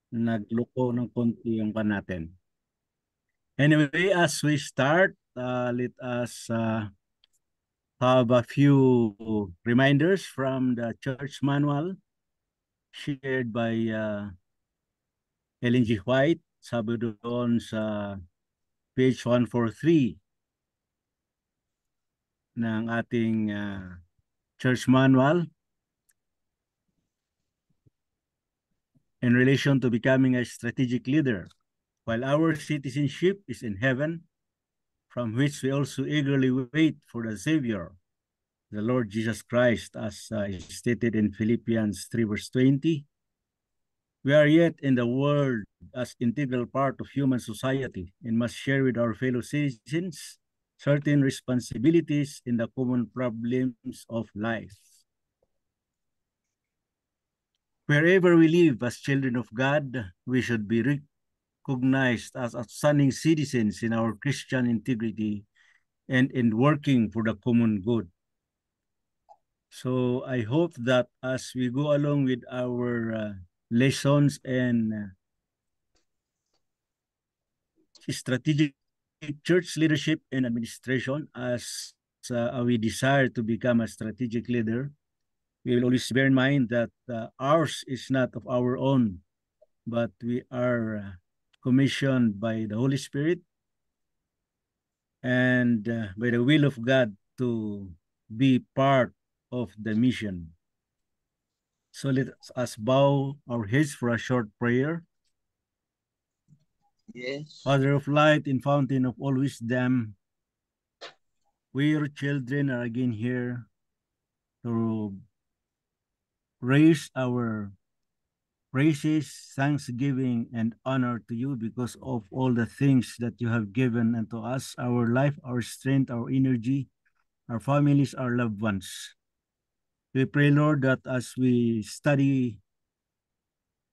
Nagluko ng konti yung pan natin. Anyway, as we start, let us have a few reminders from the church manual shared by Ellen G. White. Sabi doon sa page 143 ng ating church manual in relation to becoming a strategic leader. While our citizenship is in heaven, from which we also eagerly wait for the Savior, the Lord Jesus Christ, as stated in Philippians 3 verse 20, we are yet in the world as integral part of human society and must share with our fellow citizens certain responsibilities in the common problems of life. Wherever we live as children of God, we should be recognized as outstanding citizens in our Christian integrity and in working for the common good. So I hope that as we go along with our lessons and strategic church leadership and administration, as we desire to become a strategic leader, we will always bear in mind that ours is not of our own, but we are commissioned by the Holy Spirit and by the will of God to be part of the mission. So let us bow our heads for a short prayer. Yes. Father of light and fountain of all wisdom, we, your children, are again here to raise our praises, thanksgiving, and honor to you because of all the things that you have given unto us, our life, our strength, our energy, our families, our loved ones. We pray, Lord, that as we study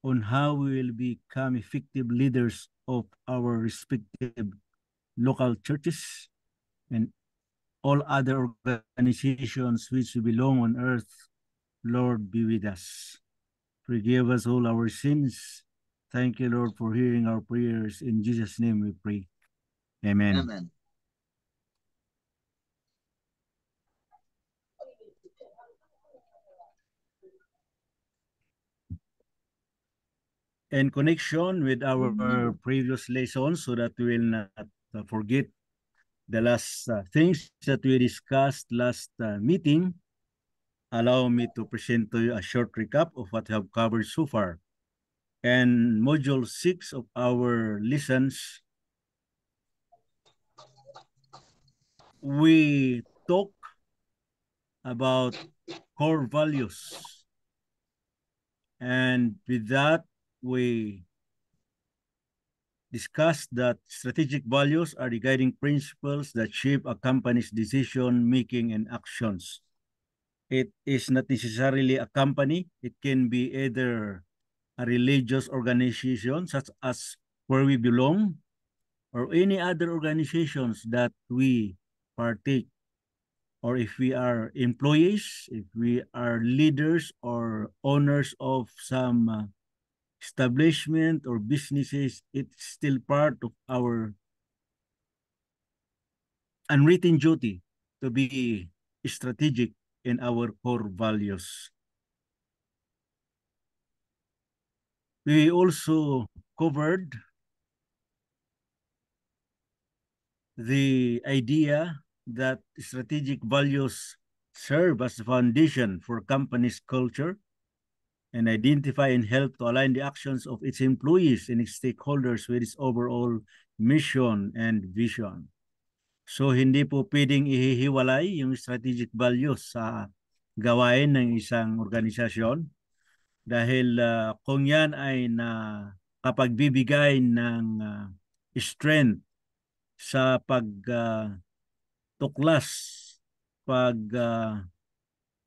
on how we will become effective leaders of our respective local churches and all other organizations which belong on earth, Lord, be with us. Forgive us all our sins. Thank you, Lord, for hearing our prayers. In Jesus' name we pray. Amen. Amen. In connection with our previous lessons, so that we will not forget the last things that we discussed last meeting, allow me to present to you a short recap of what we have covered so far. And module 6 of our lessons, we talk about core values. And with that, we discussed that strategic values are the guiding principles that shape a company's decision-making and actions. It is not necessarily a company. It can be either a religious organization, such as where we belong, or any other organizations that we partake, or if we are employees, if we are leaders or owners of some establishment or businesses, it's still part of our unwritten duty to be strategic in our core values. We also covered the idea that strategic values serve as the foundation for company's culture and identify and help to align the actions of its employees and its stakeholders with its overall mission and vision. So hindi po pwedeng ihihiwalay yung strategic values sa gawain ng isang organisasyon dahil kung yan ay kapagbibigay ng strength sa pagtuklas,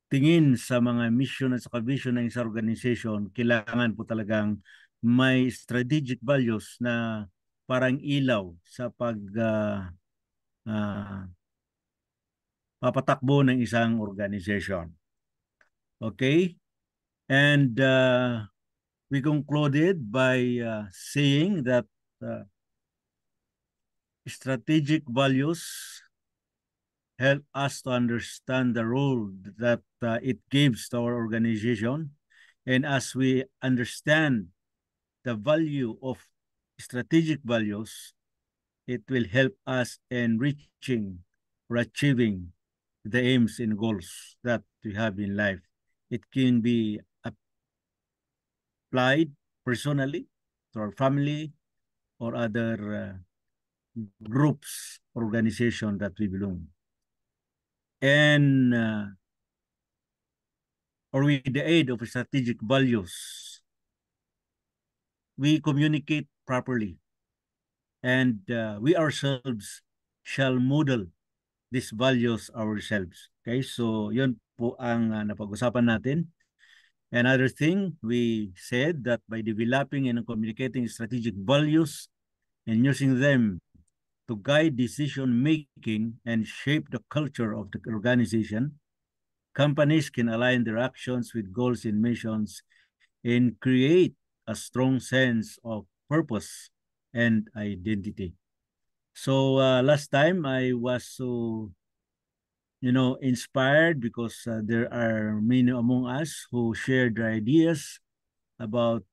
tingin sa mga mission at sa vision ng isang organization, kailangan po talagang may strategic values na parang ilaw sa papatakbo ng isang organization. Okay? And we concluded by saying that strategic values help us to understand the role that it gives to our organization. And as we understand the value of strategic values, it will help us in reaching or achieving the aims and goals that we have in life. It can be applied personally to our family or other groups, organization that we belong. And or with the aid of strategic values, we communicate properly, and we ourselves shall model these values ourselves. Okay, so yun po ang napag-usapan natin. Another thing, we said that by developing and communicating strategic values and using them to guide decision-making and shape the culture of the organization, companies can align their actions with goals and missions and create a strong sense of purpose and identity. So last time I was so inspired because there are many among us who share their ideas about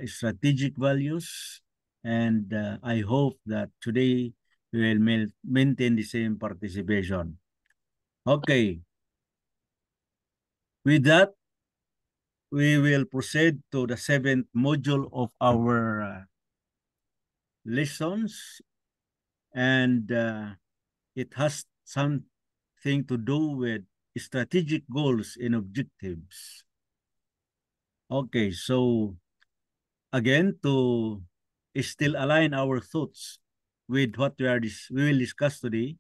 strategic values. And I hope that today we will maintain the same participation. Okay. With that, we will proceed to the 7th module of our lessons. And it has something to do with strategic goals and objectives. Okay, so again, to still align our thoughts with what we will discuss today,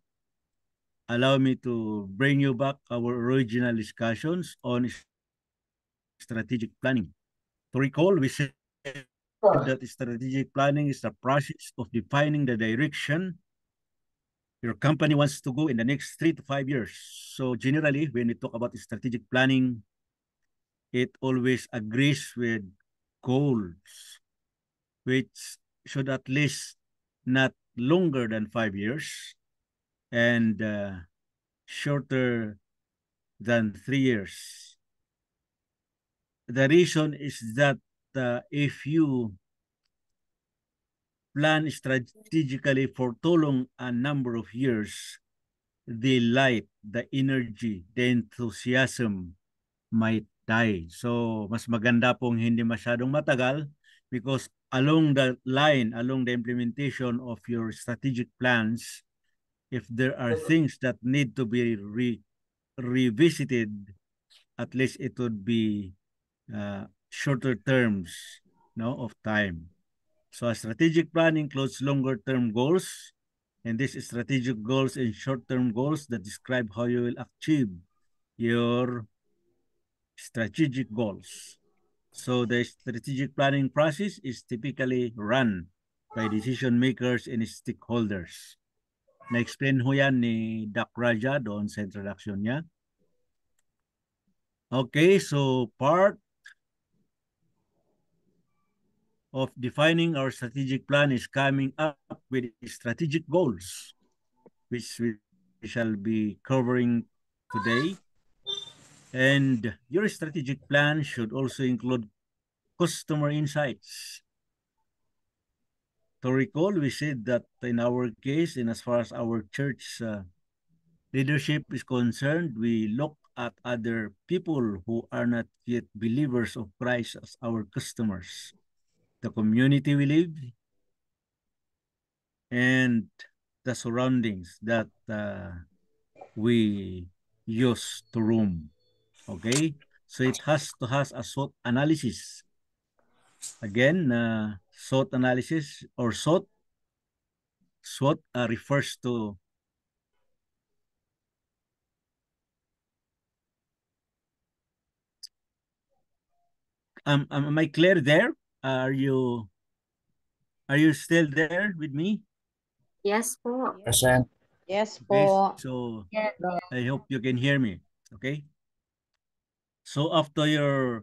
allow me to bring you back our original discussions on strategic planning. To recall, we said that strategic planning is the process of defining the direction your company wants to go in the next 3 to 5 years. So generally, when we talk about strategic planning, it always agrees with goals, which should at least not longer than 5 years and shorter than 3 years. The reason is that if you plan strategically for too long a number of years, the light, the energy, the enthusiasm might die. So mas maganda pong hindi masyadong matagal because along the line, along the implementation of your strategic plans, if there are things that need to be revisited, at least it would be shorter terms of time. So a strategic plan includes longer term goals, and these strategic goals and short-term goals that describe how you will achieve your strategic goals. So the strategic planning process is typically run by decision makers and stakeholders. Na-explain ho yan ni Doc Raja doon sa introduction niya. Okay, so part of defining our strategic plan is coming up with strategic goals, which we shall be covering today. And your strategic plan should also include customer insights. To recall, we said that in our case, and as far as our church leadership is concerned, we look at other people who are not yet believers of Christ as our customers, the community we live, and the surroundings that we use to roam. Okay? So it has to have a SWOT analysis. Again, SWOT analysis or SWOT refers to am I clear there? Are you still there with me? Yes po. Present. Yes Okay, po. so Yes. I hope you can hear me. Okay. So after your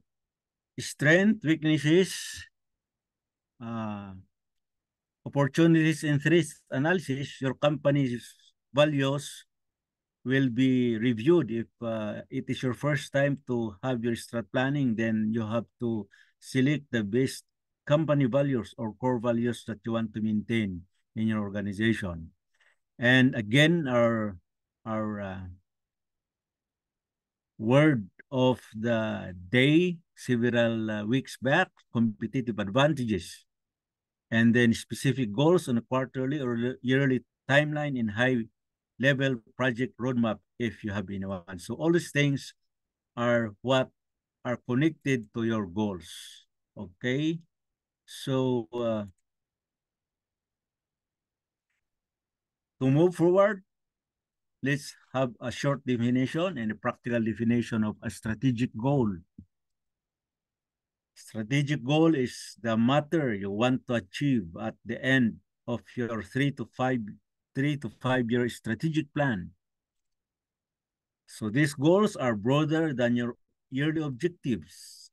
strength, weaknesses, opportunities and threats analysis, your company's values will be reviewed. If it is your first time to have your strat planning, then you have to select the best company values or core values that you want to maintain in your organization. And again, our word of the day several weeks back, competitive advantages, and then specific goals on a quarterly or yearly timeline in high level project roadmap if you have been one. So all these things are what are connected to your goals. Okay. So to move forward, let's have a short definition and a practical definition of a strategic goal. Strategic goal is the matter you want to achieve at the end of your 3 to 5 year strategic plan. So these goals are broader than your yearly objectives,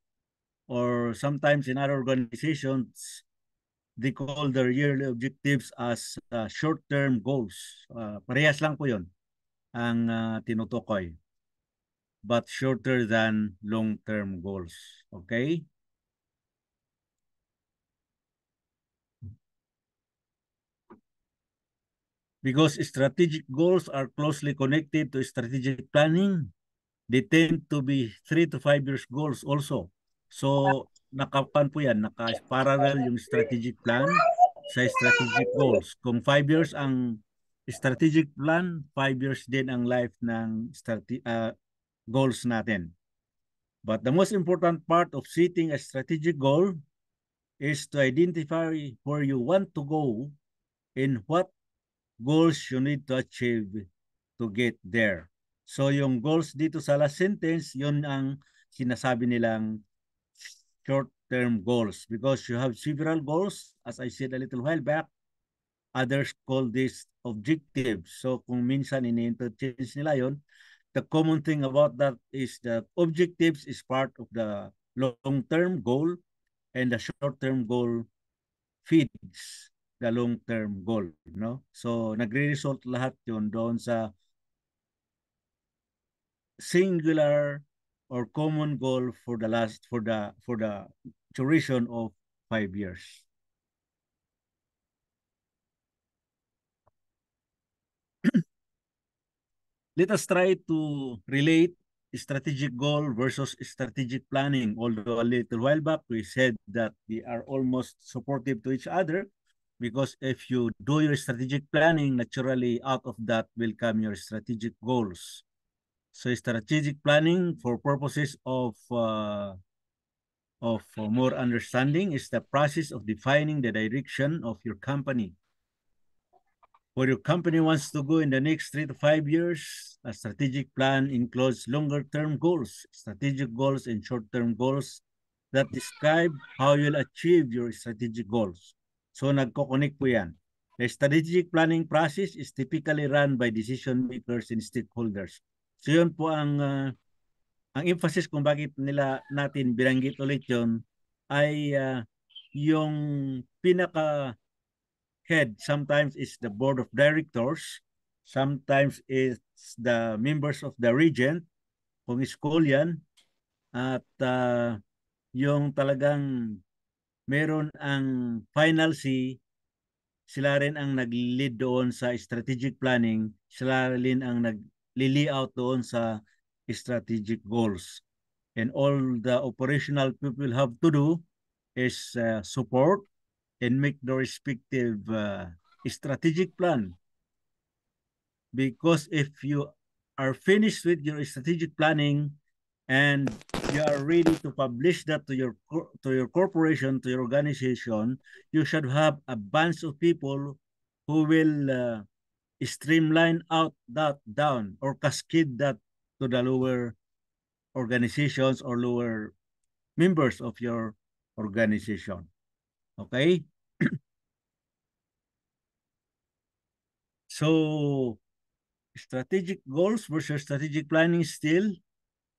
or sometimes in other organizations, they call their yearly objectives as short-term goals. Parehas lang po yun ang tinutukoy, but shorter than long-term goals. Okay? Because strategic goals are closely connected to strategic planning, they tend to be 3 to 5 years goals also. So, nakapan po yan, naka-parallel yung strategic plan sa strategic goals. Kung 5 years ang strategic plan, 5 years din ang life ng goals natin. But the most important part of setting a strategic goal is to identify where you want to go and what goals you need to achieve to get there. So yung goals dito sa last sentence, yun ang sinasabi nilang short-term goals because you have several goals, as I said a little while back, others call this objectives. So kung minsan ini-interchange nila yun, the common thing about that is that objectives is part of the long-term goal and the short-term goal feeds the long-term goal, no? So nagre-result lahat 'yon doon sa singular or common goal for the duration of 5 years. Let us try to relate strategic goal versus strategic planning. Although a little while back we said that they are almost supportive to each other, because if you do your strategic planning, naturally out of that will come your strategic goals. So strategic planning for purposes of more understanding is the process of defining the direction of your company. Where your company wants to go in the next 3 to 5 years, a strategic plan includes longer-term goals, strategic goals, and short-term goals that describe how you'll achieve your strategic goals. So nagko-connect po yan. The strategic planning process is typically run by decision makers and stakeholders. So yun po ang emphasis kung bakit natin binanggit ulit yun ay yung pinaka head sometimes is the board of directors, sometimes it's the members of the regent, kung school yan, at yung talagang meron ang final say, sila rin ang nag-lead doon sa strategic planning, sila rin ang nag-layout doon sa strategic goals. And all the operational people have to do is support and make the respective strategic plan. Because if you are finished with your strategic planning and you are ready to publish that to your corporation, to your organization, you should have a bunch of people who will streamline out that down or cascade that to the lower organizations or lower members of your organization. Okay? So, strategic goals versus strategic planning still.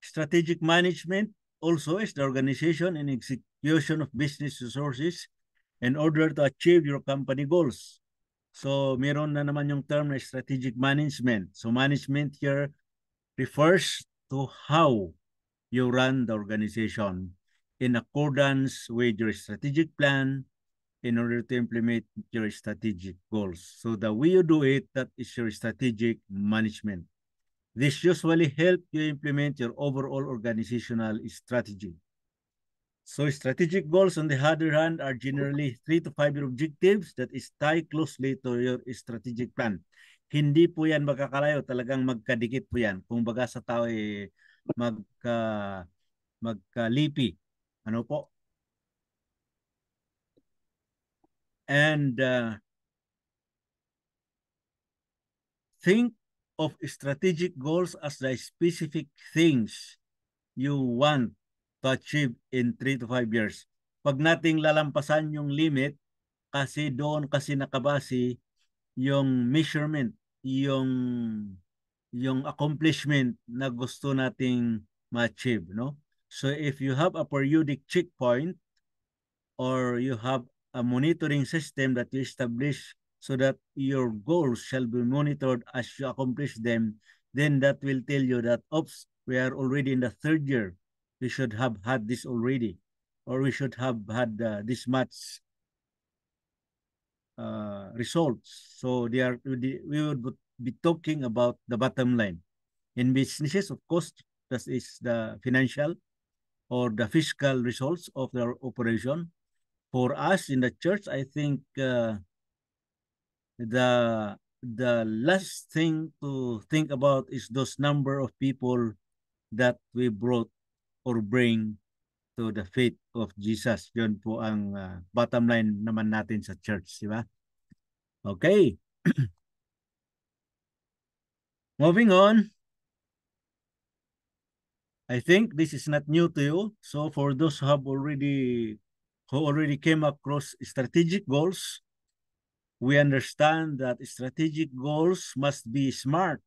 Strategic management also is the organization and execution of business resources in order to achieve your company goals. So meron na naman yung term na strategic management. So management here refers to how you run the organization in accordance with your strategic plan in order to implement your strategic goals. So the way you do it, that is your strategic management. This usually help you implement your overall organizational strategy. So strategic goals, on the other hand, are generally 3 to 5 year objectives that is tie closely to your strategic plan. Hindi po yan magkakalayo, talagang magkadikit po yan. Kung baga sa tao ay magkalipi. Ano po? And think of strategic goals as the specific things you want to achieve in 3 to 5 years. Pag nating lalampasan yung limit, kasi doon kasi nakabase yung measurement, yung accomplishment na gusto nating ma-achieve, no? So if you have a periodic checkpoint or you have a monitoring system that you establish so that your goals shall be monitored as you accomplish them, then that will tell you that, oops, we are already in the 3rd year. We should have had this already, or we should have had this much results. So we would be talking about the bottom line. In businesses, of course, that is the financial or the fiscal results of their operation. For us in the church, I think the last thing to think about is those number of people that we brought or bring to the faith of Jesus. Yun po ang bottom line naman natin sa church, di ba? Okay. Moving on. I think this is not new to you. So for those who already came across strategic goals, we understand that strategic goals must be smart.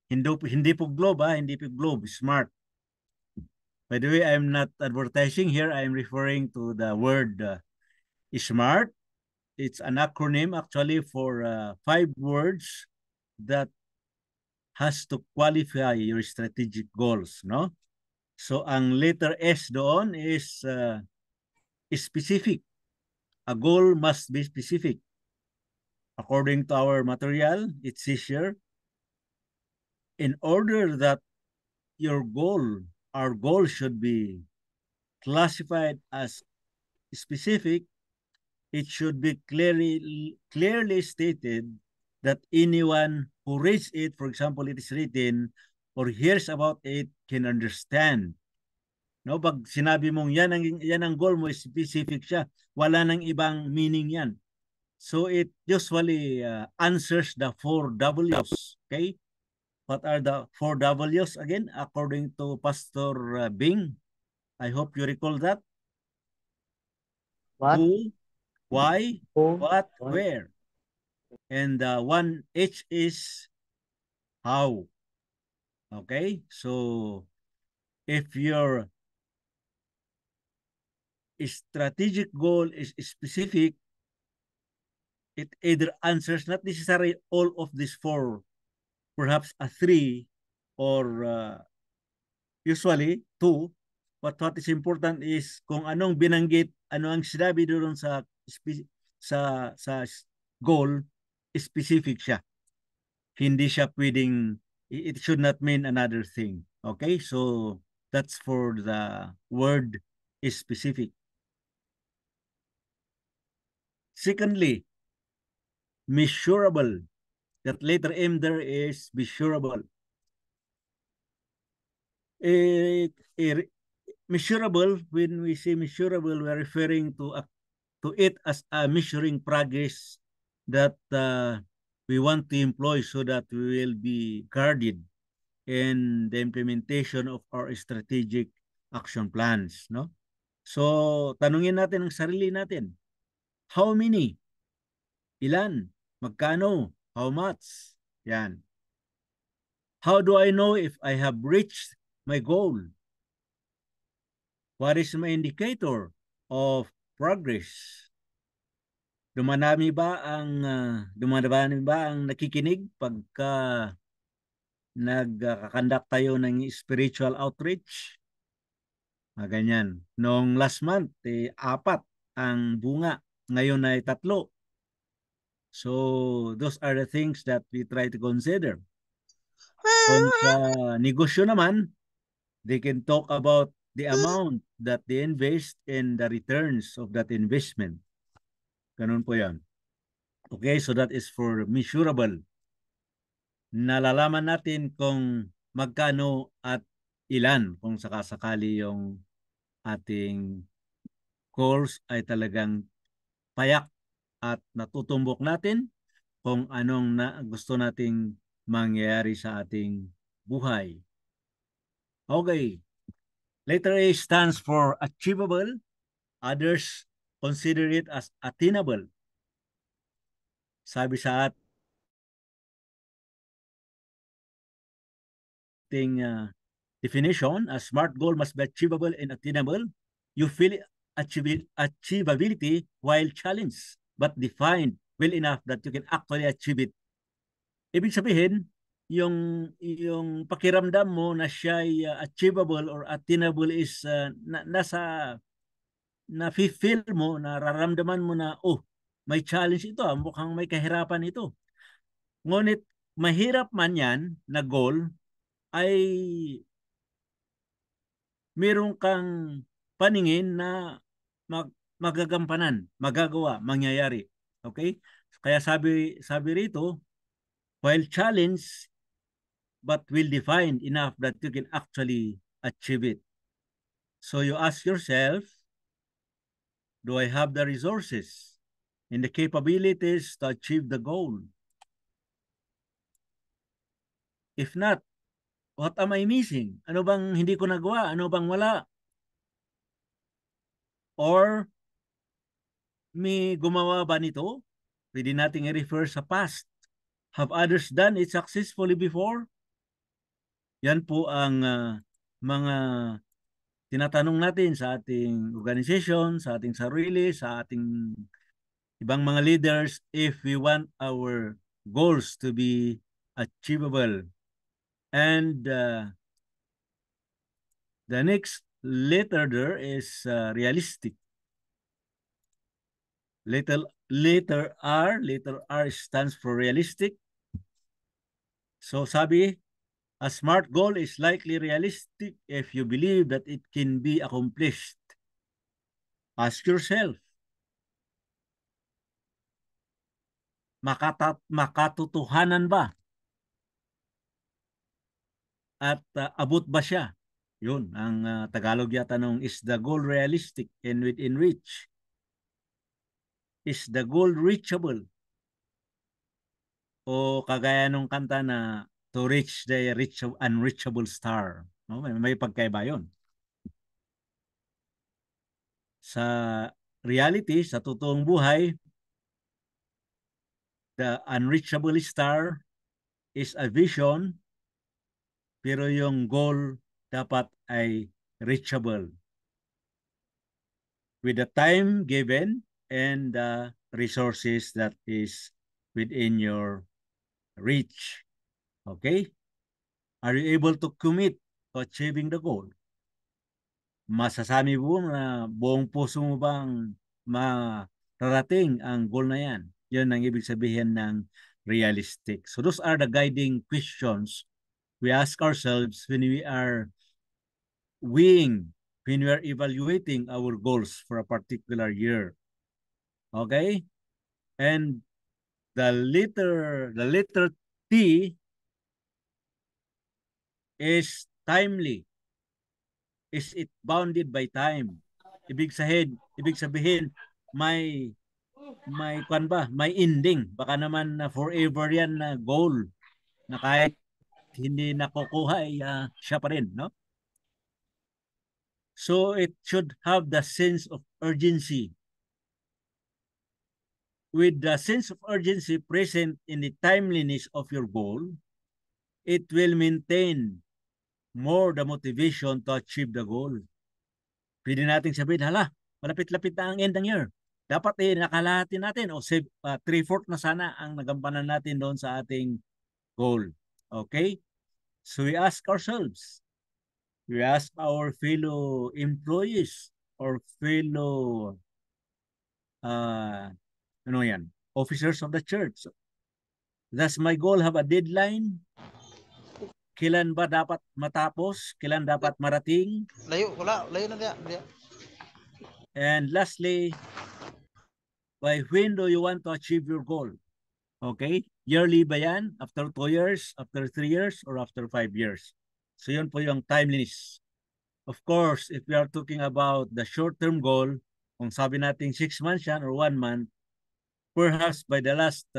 Hindi po globe, hindi po globe, smart. By the way, I'm not advertising here. I'm referring to the word smart. It's an acronym actually for 5 words that has to qualify your strategic goals, no? So ang letter S doon is specific. A goal must be specific. According to our material, it says here, in order that our goal should be classified as specific, it should be clearly stated that anyone who reads it, for example, it is written or hears about it, can understand. No, pag sinabi mong yan ang goal mo, specific siya, wala nang ibang meaning yan. So it usually answers the 4 W's. Okay? What are the 4 W's again? According to Pastor Bing, I hope you recall that. What? Who, why, Who? what, where. And 1 H is how. Okay? So if your strategic goal is specific, it either answers not necessarily all of these 4, perhaps a 3, or usually 2. But what is important is kung anong binanggit, ano ang sinabi doon sa goal, specific siya. Hindi siya pwedeng, it should not mean another thing. Okay? So that's for the word is specific. Secondly, measurable. That letter M there is measurable. Measurable, when we say measurable, we're referring to it as a measuring progress that we want to employ so that we will be guarded in the implementation of our strategic action plans, no? So, tanungin natin ang sarili natin. How many? Ilan? Magkano? How much? Yan. How do I know if I have reached my goal? What is my indicator of progress? Dumadami ba ang nakikinig pagka nagkakandak tayo ng spiritual outreach? Ganyan. Noong last month, 4 ang bunga. Ngayon ay 3. So, those are the things that we try to consider. Kung sa negosyo naman, they can talk about the amount that they invest and the returns of that investment. Ganun po yan. Okay, so that is for measurable. Nalalaman natin kung magkano at ilan kung sakasakali yung ating goals ay talagang payak at natutumbok natin kung anong gusto nating mangyayari sa ating buhay. Okay. Letter A stands for achievable. Others consider it as attainable. Sabi sa ating definition, a SMART goal must be achievable and attainable. You feel achievability while challenged, but defined well enough that you can actually achieve it. Ibig sabihin, yung pakiramdam mo na siya ay achievable or attainable is nasa na-feel mo, nararamdaman mo na, oh, may challenge ito, mukhang may kahirapan ito. Ngunit mahirap man yan na goal ay meron kang paningin na magagampanan, magagawa, mangyayari. Okay? Kaya sabi rito, while challenged but will defined enough that you can actually achieve it. So you ask yourself, do I have the resources and the capabilities to achieve the goal? If not, what am I missing? Ano bang hindi ko nagawa? Ano bang wala? Or may gumawa ba nito? Pwede nating i-refer sa past. Have others done it successfully before? Yan po ang mga tinatanong natin sa ating organization, sa ating sarili, sa ating ibang mga leaders if we want our goals to be achievable. And the next letter there is realistic. Letter R stands for realistic. So sabi, a SMART goal is likely realistic if you believe that it can be accomplished. Ask yourself, makatotohanan ba? At abot ba siya? Yun, ang Tagalog yata nung, is the goal realistic and within reach? Is the goal reachable? O kagaya nung kanta na to reach the unreachable star. No? May pagkaiba yun. Sa reality, sa totoong buhay, the unreachable star is a vision, pero yung goal dapat ay reachable with the time given and the resources that is within your reach. Okay? Are you able to commit to achieving the goal? Masasabi mo na buong puso mo bang mararating ang goal na yan? Yun ang ibig sabihin ng realistic. So those are the guiding questions we ask ourselves when we are when we are evaluating our goals for a particular year. Okay? And the letter T is timely. Is it bounded by time? Ibig sabihin may may ending. Baka naman na forever yan na goal na kahit hindi nakukuha ay siya pa rin, no? So it should have the sense of urgency. With the sense of urgency present in the timeliness of your goal, it will maintain more the motivation to achieve the goal. Pwede nating sabihin, hala, malapit-lapit na ang end ng year. dapat nakalahati natin o 3/4 na sana ang nagampanan natin doon sa ating goal. Okay? So we ask ourselves, we ask our fellow employees or fellow officers of the church. Does my goal have a deadline? Kailan ba dapat matapos? Kailan dapat marating? Layo na diya. And lastly, by when do you want to achieve your goal? Okay? Yearly ba yan? After 2 years, after 3 years, or after 5 years? So yun po yung timeliness. Of course, if we are talking about the short-term goal, kung sabi natin 6 months yan or 1 month, perhaps by the last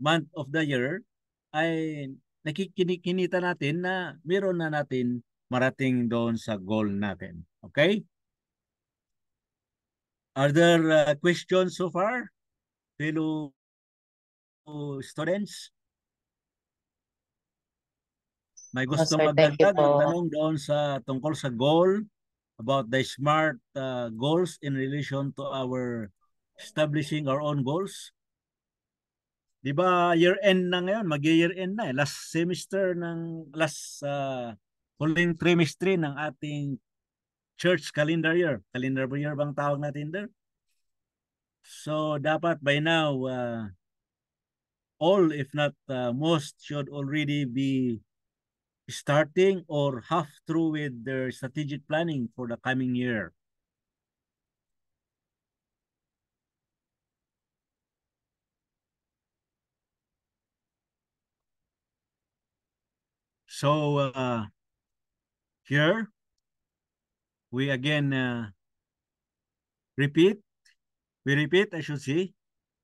month of the year, ay nakikinita natin na meron na natin marating doon sa goal natin. Okay? Are there questions so far, fellow students? May gustong magdagdag ng tanong doon sa tungkol sa goal, about the SMART goals in relation to our establishing our own goals? Di ba year-end na ngayon, mag-year-end na eh. Last semester ng last huling trimestre ng ating church calendar year. Calendar year bang tawag natin there? So dapat by now, all if not most should already be starting or half through with their strategic planning for the coming year. So here we again repeat. We repeat, I should say.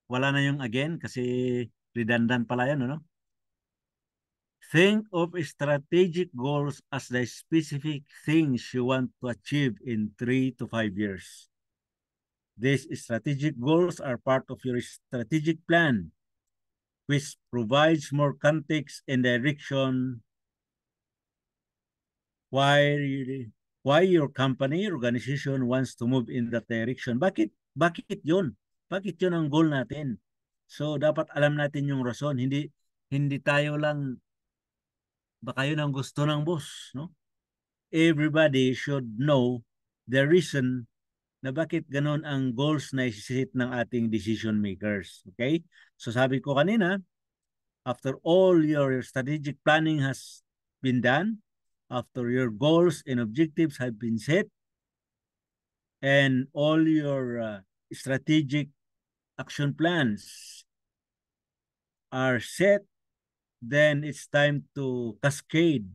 Wala na yung again kasi redundant pala yan, no? Think of strategic goals as the specific things you want to achieve in 3 to 5 years. These strategic goals are part of your strategic plan, which provides more context and direction why your company, organization wants to move in that direction. Bakit yun? Bakit yun ang goal natin? So dapat alam natin yung rason. Hindi tayo lang baka yun ang gusto ng boss, no? Everybody should know the reason na bakit ganun ang goals na isisit ng ating decision makers. Okay? So sabi ko kanina, after all your strategic planning has been done, after your goals and objectives have been set, and all your strategic action plans are set, then it's time to cascade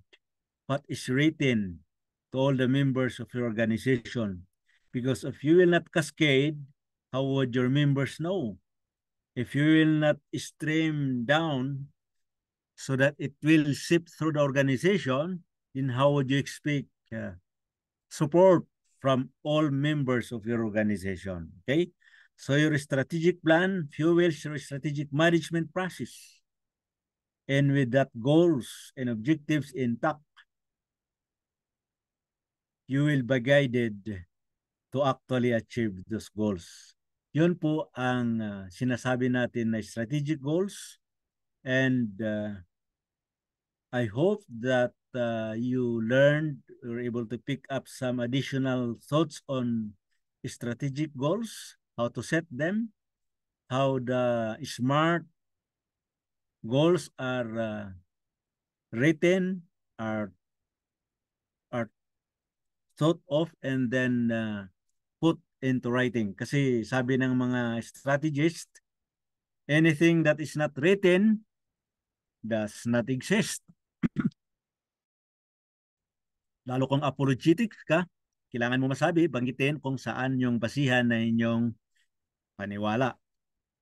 what is written to all the members of your organization. Because if you will not cascade, how would your members know? If you will not stream down so that it will seep through the organization, then how would you expect support from all members of your organization? Okay? So your strategic plan fuels your strategic management process. And with that goals and objectives intact, you will be guided to actually achieve those goals. Yun po ang sinasabi natin na strategic goals. And I hope that you learned or able to pick up some additional thoughts on strategic goals, how to set them, how the SMART goals are written, are thought of, and then put into writing. Kasi sabi ng mga strategists, anything that is not written does not exist. Lalo kung apologetics ka, kailangan mo masabi, banggitin kung saan yung basihan na inyong paniwala.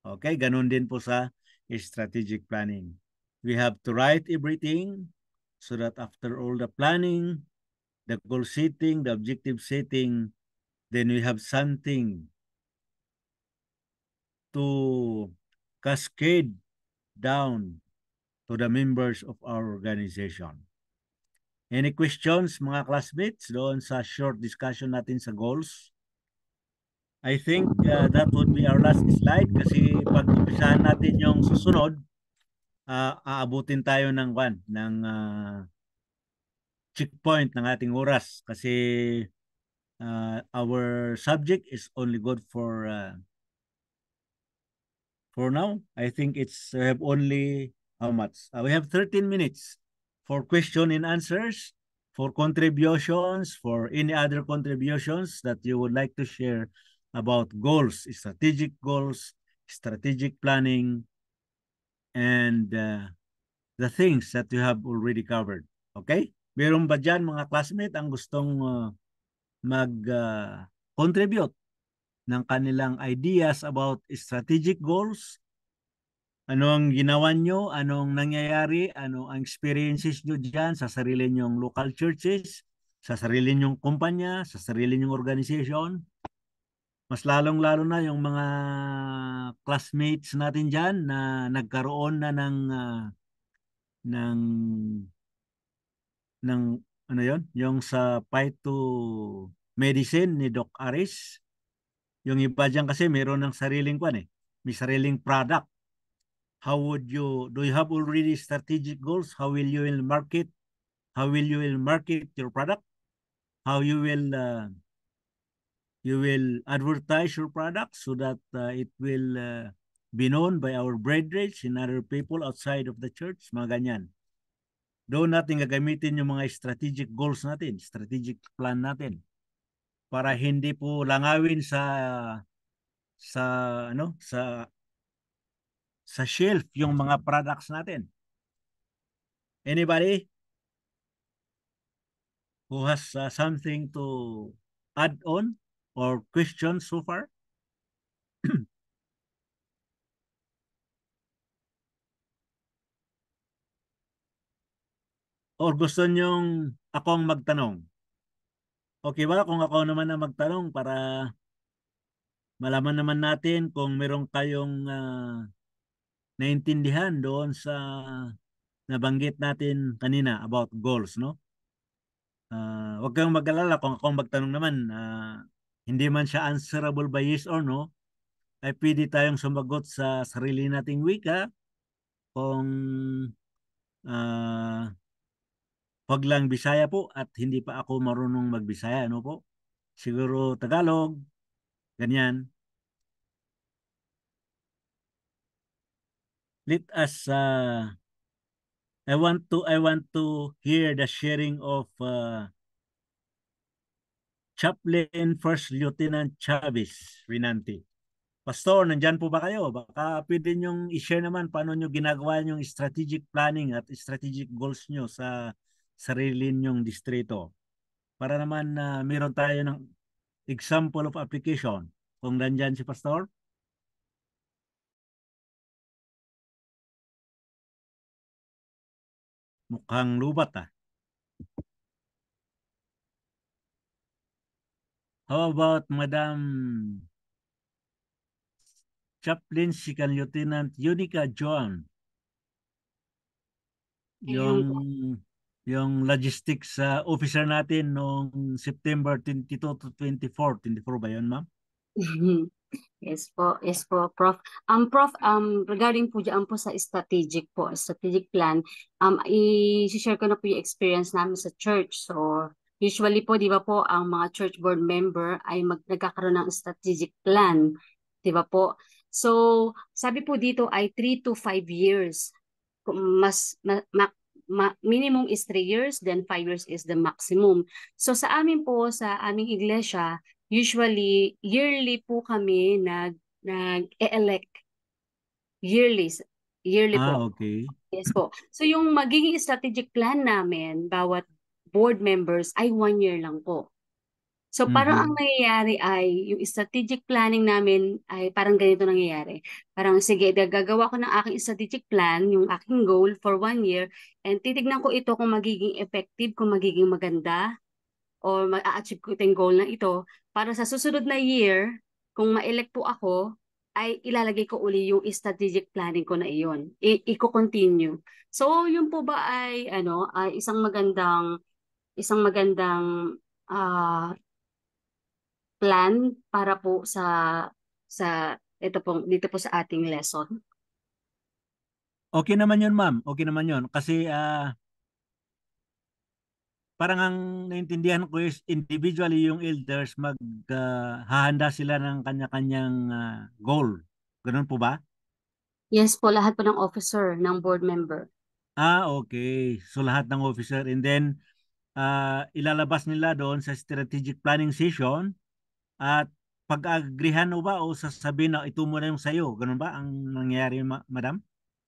Okay, ganun din po sa strategic planning. We have to write everything so that after all the planning, the goal setting, the objective setting, then we have something to cascade down to the members of our organization. Any questions, mga classmates, doon sa short discussion natin sa goals? I think that would be our last slide kasi pag umpisahan natin yung susunod, aabutin tayo ng checkpoint ng ating oras kasi our subject is only good for now. I think it's have only how much? We have 13 minutes for question and answers, for contributions, for any other contributions that you would like to share about goals, strategic planning, and the things that you have already covered. Okay? Meron ba dyan mga classmates ang gustong mag-contribute ng kanilang ideas about strategic goals? Ano ang ginawa nyo? Anong nangyayari? Ano ang experiences nyo dyan sa sarili nyong local churches, sa sarili nyong kumpanya, sa sarili nyong organization? Mas lalong-lalo na yung mga classmates natin dyan na nagkaroon na ng ng ano yon, yung sa Phyto Medicine ni Doc Aris. Yung iba dyan kasi meron ng sariling may sariling product. How would you, do you have already strategic goals? How will you will market? How will you will market your product? How you will advertise your product so that it will be known by our brethren and other people outside of the church, mga ganyan. Doon natin gagamitin yung mga strategic goals natin, strategic plan natin para hindi po langawin sa ano sa shelf yung mga products natin. Anybody who has something to add on or question so far? Or gusto nyong akong magtanong? Okay ba kung ako naman ang magtanong para malaman naman natin kung meron kayong naintindihan doon sa nabanggit natin kanina about goals, no? Huwag kayong mag-alala kung akong magtanong naman, hindi man siya answerable by yes or no, ay pwede tayong sumagot sa sarili nating wika kung wag lang Bisaya po at hindi pa ako marunong magbisaya, no po? Siguro Tagalog, ganyan. Let us I want to hear the sharing of Chaplain First Lieutenant Chavez Winanti. Pastor, nandyan po ba kayo? Baka pwede nyong i-share naman paano nyo ginagawa yung strategic planning at strategic goals nyo sa sarili nyong distrito. Para naman meron tayo ng example of application. Kung nandyan si Pastor? Mukhang lubat How about Madam Chaplain Second Lieutenant Unica John? Yung logistics officer natin noong September 22 to 24. 24 ba yun, ma'am? Yes po, Prof. Prof, regarding po dyan po sa strategic plan, i-share ko na po yung experience namin sa church. So, usually po, di ba po, ang mga church board member ay nagkakaroon ng strategic plan. Di ba po? So, sabi po dito ay 3 to 5 years. Minimum is 3 years, then 5 years is the maximum. So, sa amin po, sa aming iglesia, usually, yearly po kami nag-elect. Yearly po. Okay. Yes po. So yung magiging strategic plan namin, bawat board members ay 1 year lang po. So parang ang nangyayari ay, yung strategic planning namin ay parang ganito nangyayari. Parang sige, gagawa ko ng aking strategic plan, yung aking goal for 1 year, and titignan ko ito kung magiging effective, kung magiging maganda, o ma-achieve ko itong goal na ito, para sa susunod na year, kung ma-elect po ako, ay ilalagay ko uli yung strategic planning ko na iyon. Iko-continue. So, yun po ba ay isang magandang ah plan para po sa dito po sa ating lesson? Okay naman yun, ma'am. Okay naman yun. Kasi parang ang naintindihan ko is individually yung elders hahanda sila ng kanya-kanyang goal. Ganun po ba? Yes po, lahat po ng officer, ng board member. Okay. So lahat ng officer and then ilalabas nila doon sa strategic planning session at pag-agrihan o ba o sasabihin na ito muna yung sayo. Ganun ba ang nangyayari, madam?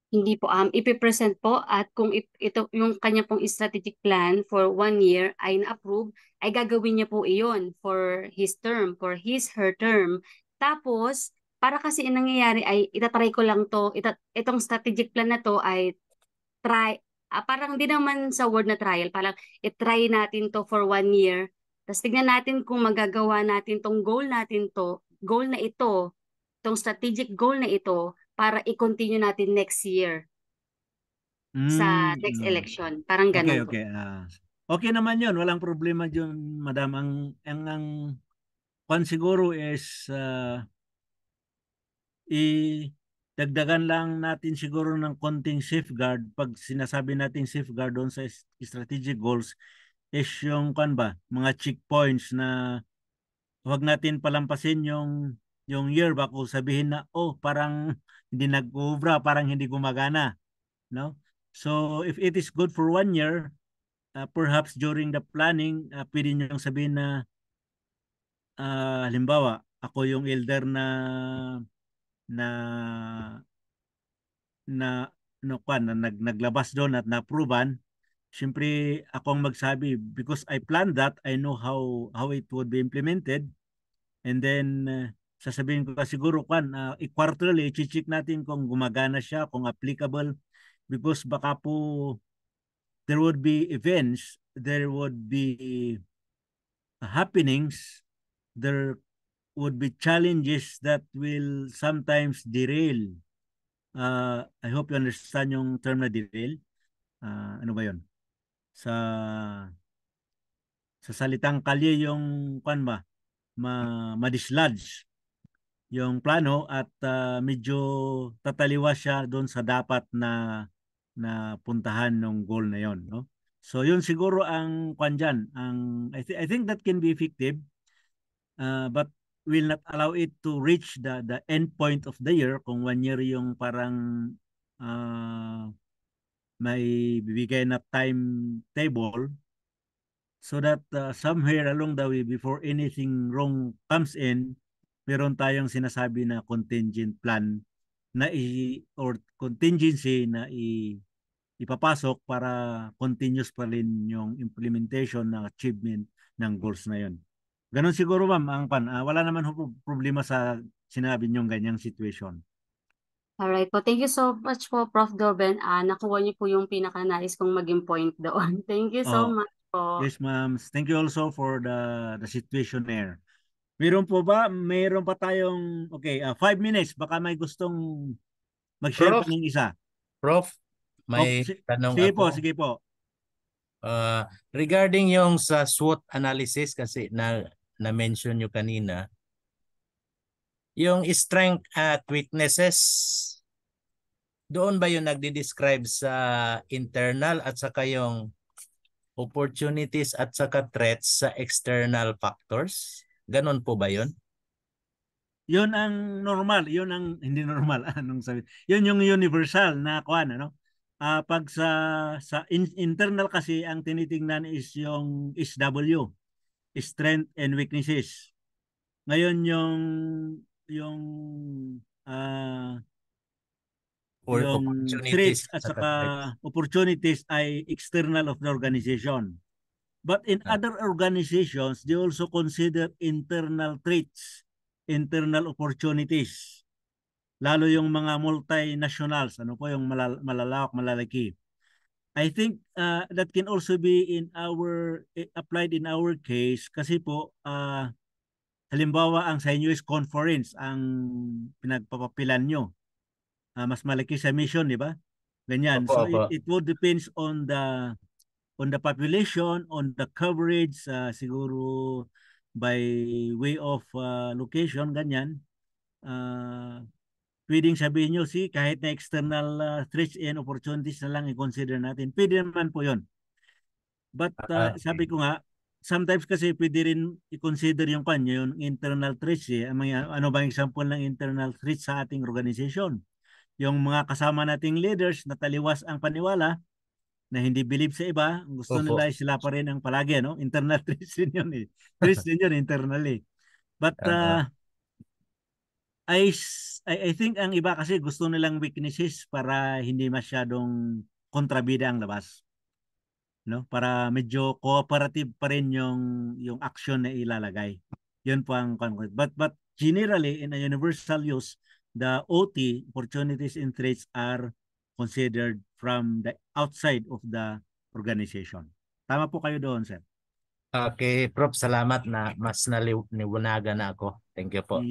Hindi po, ipipresent po at kung ito yung kanya pong strategic plan for 1 year ay na-approve, ay gagawin niya po iyon for his term, for his, her term. Tapos, para kasi ang nangyayari ay itatry ko lang to, itong strategic plan na to ay parang di naman sa word na trial, parang itry natin to for 1 year. Tapos tignan natin kung magagawa natin tong goal na ito, tong strategic goal na ito, para i-continue natin next year sa next Mm. election. Parang Okay, ganun po. okay. Okay naman yun. Walang problema dyan, madam. Ang kwan siguro is dagdagan lang natin siguro ng konting safeguard. Pag sinasabi natin safeguard doon sa strategic goals is yung kwan ba, mga checkpoints na huwag natin palampasin yung year ba kung sabihin na parang hindi nag-obra, parang hindi gumagana, no? So if it is good for 1 year, perhaps during the planning, pwede nyo sabihin na halimbawa, ako yung elder na na naglabas doon at na-approvean. Siyempre, ako ang magsabi because I planned that, I know how it would be implemented. And then sasabihin ko siguro i-quarterly, i-check natin kung gumagana siya, kung applicable because baka po there would be events, there would be happenings, there would be challenges that will sometimes derail. I hope you understand yung term na derail. Ano ba yun? Sa salitang kalye yung ma-dislodge yung plano at medyo tataliwas siya doon sa dapat na puntahan ng goal na yon, no? So yun siguro ang dyan. I think that can be effective, but will not allow it to reach the end point of the year kung 1 year yung parang may bibigay na timetable so that somewhere along the way before anything wrong comes in, meron tayong sinasabi na contingent plan or contingency na ipapasok para continuous pa rin yung implementation ng achievement ng goals na yon. Ganon siguro, ma'am, wala naman problema sa sinabi niyong ganyang situation. Alright po. Thank you so much po, Prof. Dorben. Nakuha niyo po yung pinaka-nais kong maging point doon. Thank you so Oh, much po. yes, ma'am. Thank you also for the situation there. Meron pa tayong, okay, 5 minutes. Baka may gustong mag-share Prof, pa ng isa. Prof, may tanong Sige ako. po, sige po. Regarding yung sa SWOT analysis kasi na-mention nyo kanina, yung strength at weaknesses, doon ba yung nagdi-describe sa internal at saka yung opportunities at saka threats sa external factors? Ganon po ba yun? Yun ang normal, yun ang hindi normal anong sabi. Yun yung universal na ano. Pag sa internal kasi ang tinitingnan is yung SW, strength and weaknesses. Ngayon yung Or yung opportunities threats at saka saka threats? opportunities ay external of the organization. But in other organizations, they also consider internal threats, internal opportunities. Lalo yung mga multinationals, ano po yung malalawak, malalaki. I think that can also be applied in our case kasi po halimbawa ang sa inyo is conference ang pinagpapapilan nyo. Mas malaki sa mission, di ba? Ganyan. Opo, So opo. it would depends on the population, on the coverage, siguro by way of location, ganyan, pwedeng sabihin nyo, kahit na external threats and opportunities na lang i-consider natin. Pwede naman po yun. But sabi ko nga, sometimes kasi pwede rin i-consider yung kanya, yung internal threats. Ano ba yung example ng internal threats sa ating organization? Yung mga kasama nating leaders na taliwas ang paniwala, na hindi believe sa iba, gusto Opo. nila sila pa rin ang palagi, no? Internal threats din yun eh. Threats din yun internally. But I think ang iba kasi gusto nilang weaknesses para hindi masyadong kontrabida ang labas. No? Para medyo cooperative pa rin yung action na ilalagay. Yun po ang but generally in a universal use, the OT, opportunities and threats, are considered from the outside of the organization. Tama po kayo doon, sir. Okay, Prof, salamat na mas naliwanagan na ako. Thank you po.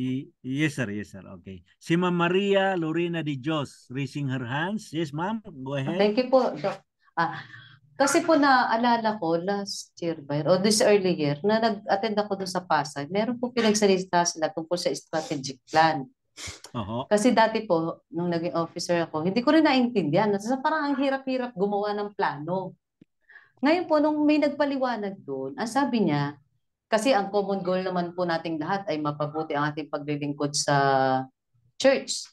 Yes, sir. Yes, sir. Okay. Si Ma'am Maria Lorena de Dios raising her hands. Yes, ma'am. Go ahead. Thank you po, Doc. Kasi po naalala ko last year o this early year na nag-attend ako doon sa Pasay. Meron po pinagsalita sila tungkol sa strategic plan. Kasi dati po, nung naging officer ako, hindi ko rin naintindihan. Parang ang hirap-hirap gumawa ng plano. Ngayon po, nung may nagpaliwanag doon, ang sabi niya, kasi ang common goal naman po nating lahat ay mapabuti ang ating paglilingkod sa church.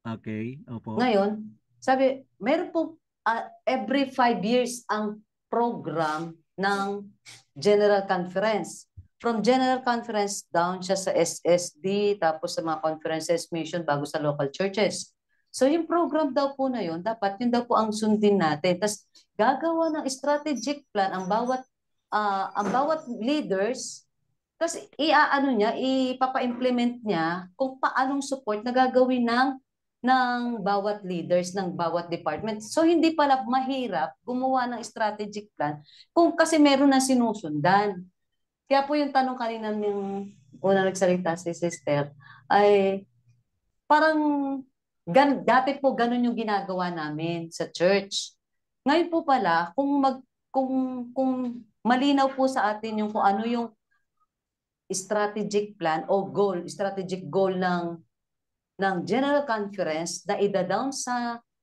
Okay, opo. Ngayon, sabi, meron po every 5 years ang program ng General Conference. From General Conference down siya sa SSD, tapos sa mga conferences, mission bago sa local churches. So yung program daw po na yun, dapat yun daw po ang sundin natin. Tapos gagawa ng strategic plan ang bawat leaders, tapos ipapa-implement niya kung paanong support na gagawin ng bawat leaders ng bawat department. So hindi pala mahirap gumawa ng strategic plan kung kasi meron na sinusundan. Kaya po yung tanong kanina ng una nagsalita si Sister ay parang dati po ganun yung ginagawa namin sa church. Ngayon po pala kung malinaw po sa atin yung kung ano yung strategic plan o strategic goal ng General Conference na ida-down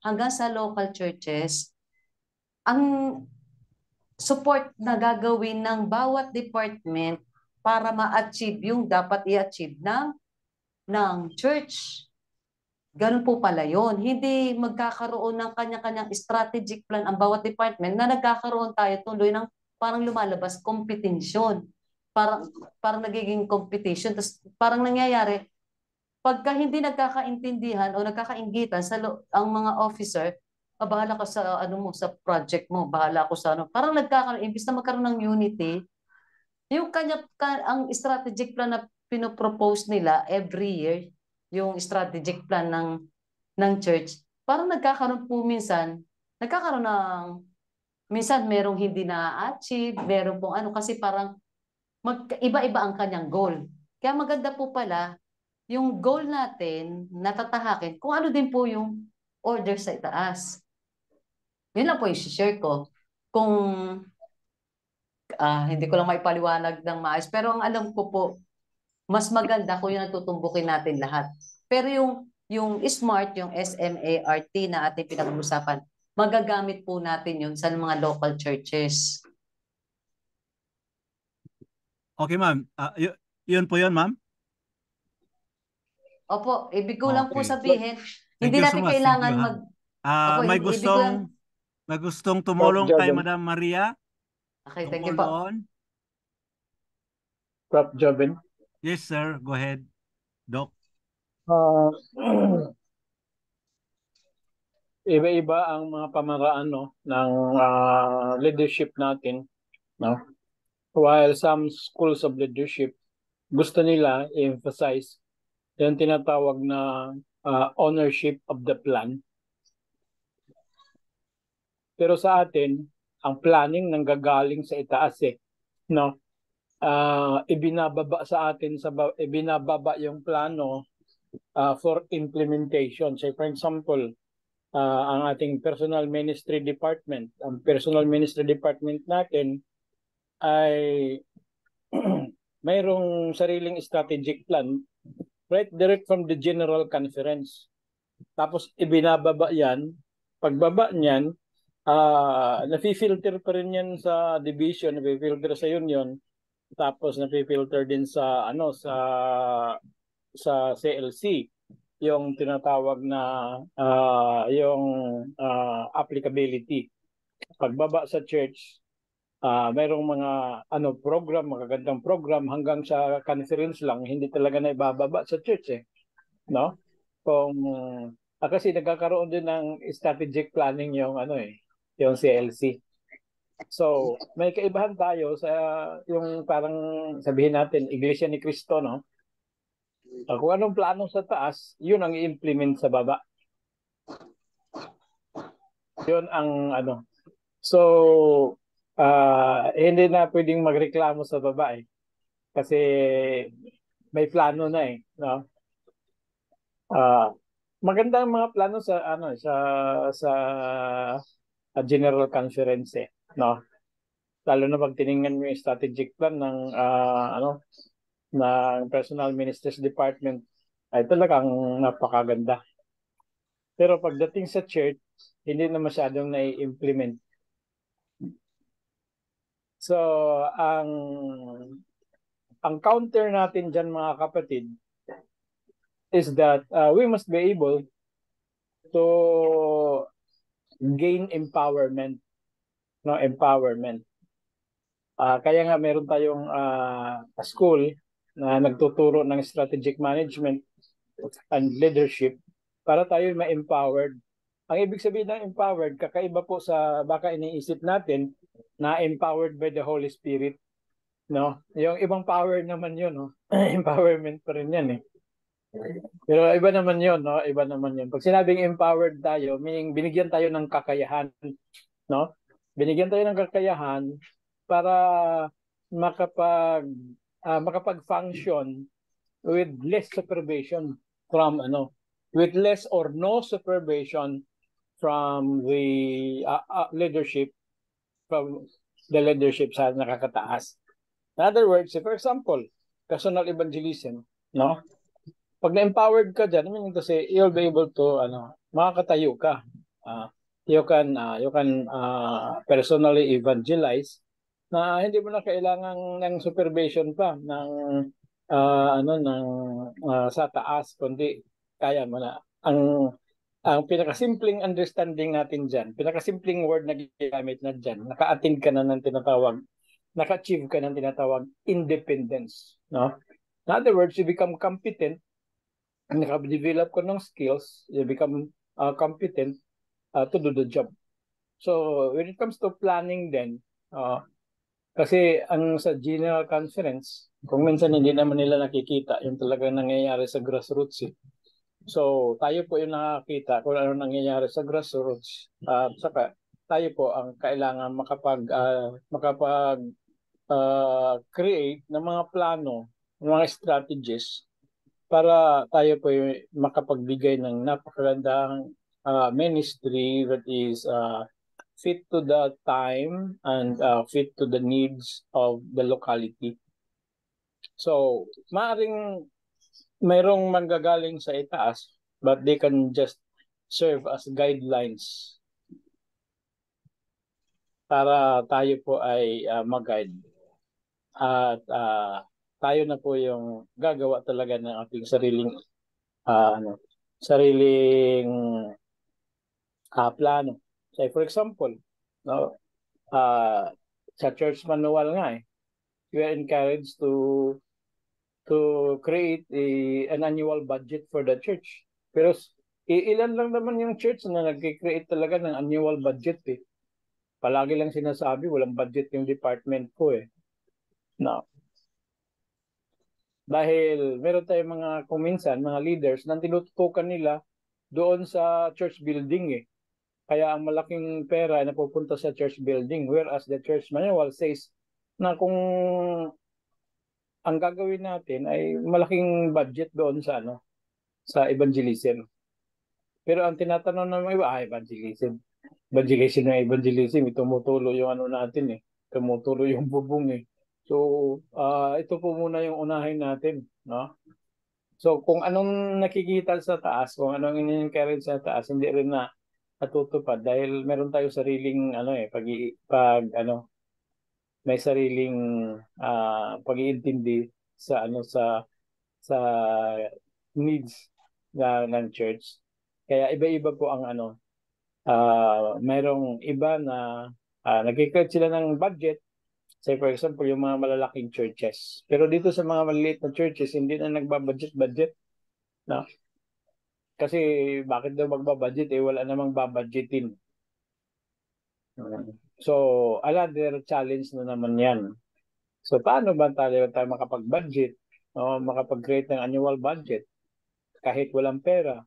hanggang sa local churches, ang support na gagawin ng bawat department para ma-achieve yung dapat i-achieve ng church. Ganun po pala yun. Hindi magkakaroon ng kanya-kanyang strategic plan ang bawat department na nagkakaroon tayo tuloy ng parang lumalabas competition. Parang nagiging competition. Tapos parang nangyayari, pagka hindi nagkakaintindihan o nagkakainggitan ang mga officer, bahala ka sa sa project mo, bahala ako sa Parang imbis na magkaroon ng unity, yung ang strategic plan na pinopropose nila every year, yung strategic plan ng church, parang nagkakaroon minsan merong hindi na-achieve, merong pong kasi parang iba-iba ang kanyang goal. Kaya maganda po pala, yung goal natin, natatahakin, kung ano din po yung order sa itaas. Yun lang po yung share ko. Kung hindi ko lang maipaliwanag ng maayos, pero ang alam ko po, mas maganda kung yung natutumbukin natin lahat. Pero yung SMART, yung SMART na ating pinag-uusapan, magagamit po natin yun sa mga local churches. Okay, ma'am. Yun po yun, ma'am? Opo, ibig ko lang po Okay. sabihin, Thank hindi you so natin much. kailangan Thank you, may gustong tumulong Prof. kay Jobin. Madam Maria. Okay, thank you Tungkol po. doon. Prof. Jobin. Yes, sir. Go ahead, Doc. Iba-iba ang mga pamaraan ng leadership natin, no? While some schools of leadership gusto nila i-emphasize yung tinatawag na ownership of the plan. Pero sa atin, ang planning nanggagaling sa itaas no? Ibinababa sa atin ibinababa yung plano for implementation. Say for example, ang ating personal ministry department. Ang personal ministry department natin ay mayroong sariling strategic plan right direct from the General Conference. Tapos ibinababa yan. Pagbaba niyan, nafi-filter pa rin yan sa division, nafi-filter sa union, tapos nafi-filter din sa sa CLC, yung tinatawag na yung applicability. Pagbaba sa church, mayroong mga program, magagandang program hanggang sa conference lang, hindi talaga na ibababa sa church no? Kung kasi nagkakaroon din ng strategic planning yung yung CLC. So, may kaibahan tayo sa yung parang sabihin natin Iglesia ni Cristo, no? Kung anong plano sa taas, yun ang i-implement sa baba. Yun ang So, hindi na pwedeng magreklamo sa baba kasi may plano na no? Maganda ang mga plano sa General Conference no? Lalo na pag tiningnan mo yung strategic plan ng ng Personal Ministers Department ay talagang napakaganda. Pero pagdating sa church, hindi na masyadong nai-implement. So, ang counter natin dyan mga kapatid is that we must be able to gain empowerment. No, empowerment. Kaya nga meron tayong school na nagtuturo ng strategic management and leadership para tayo ma-empowered. Ang ibig sabihin ng empowered, kakaiba po sa baka iniisip natin na empowered by the Holy Spirit. No? Yung ibang power naman yun, no? Empowerment pa rin yan Pero iba naman yun, no? Iba naman yun. Pag sinabing empowered tayo, meaning binigyan tayo ng kakayahan, no? Binigyan tayo ng kakayahan para makapag-function with less supervision from with less or no supervision from the leadership, from the leadership sa nakakataas. In other words, for example, personal evangelism, no? Pag na-empowered ka dyan, I mean to say, you'll be able to, makakatayo ka. You can personally evangelize na hindi mo na kailangan ng supervision pa ng sa taas, kundi kaya mo na. Ang pinakasimpleng understanding natin dyan, pinakasimpleng word na ginamit na dyan, naka-attend ka na ng tinatawag, naka-achieve ka ng tinatawag independence. No? In other words, you become competent, naka-develop ka ng skills, you become competent to do the job. So, when it comes to planning then, kasi ang sa General Conference, kung minsan hindi naman nila nakikita yung talagang nangyayari sa grassroots. So, tayo po yung nakakita kung ano nangyayari sa grassroots. Saka, tayo po ang kailangan create ng mga plano, ng mga strategies para tayo po yung makapagbigay ng napakagandang ministry that is fit to the time and fit to the needs of the locality. So, maaring mayroong manggagaling sa itaas, but they can just serve as guidelines para tayo po ay mag-guide. At tayo na po yung gagawa talaga ng ating sariling plano. Say for example, no, sa church manual nga we are encouraged to create an annual budget for the church. Pero ilan lang naman yung church na nag-create talaga ng annual budget Palagi lang sinasabi walang budget yung department ko No. Dahil meron tayong kung minsan, mga leaders na tinututukan nila doon sa church building Kaya ang malaking pera ay napupunta sa church building. Whereas the church manual says na kung ang gagawin natin ay malaking budget doon sa sa evangelism. Pero ang tinatanong ng mga iba, evangelism. Evangelism, tumutulong yung natin Tumutulo yung bubong So, ito po muna yung unahin natin, no? So, kung anong nakikita sa taas, kung anong in-encourage sa taas, hindi rin na natutupad dahil meron tayo sariling may sariling pag-iintindi sa sa needs ng church. Kaya iba-iba po ang mayroong iba na nag-create sila ng budget. Say for example, yung mga malalaking churches. Pero dito sa mga maliliit na churches, hindi na nagbabudget-budget. No? Kasi bakit daw magbabudget? Wala namang babudgetin. So, another challenge na naman yan. So, paano ba tayo makapag-budget? O makapag-create ng annual budget kahit walang pera?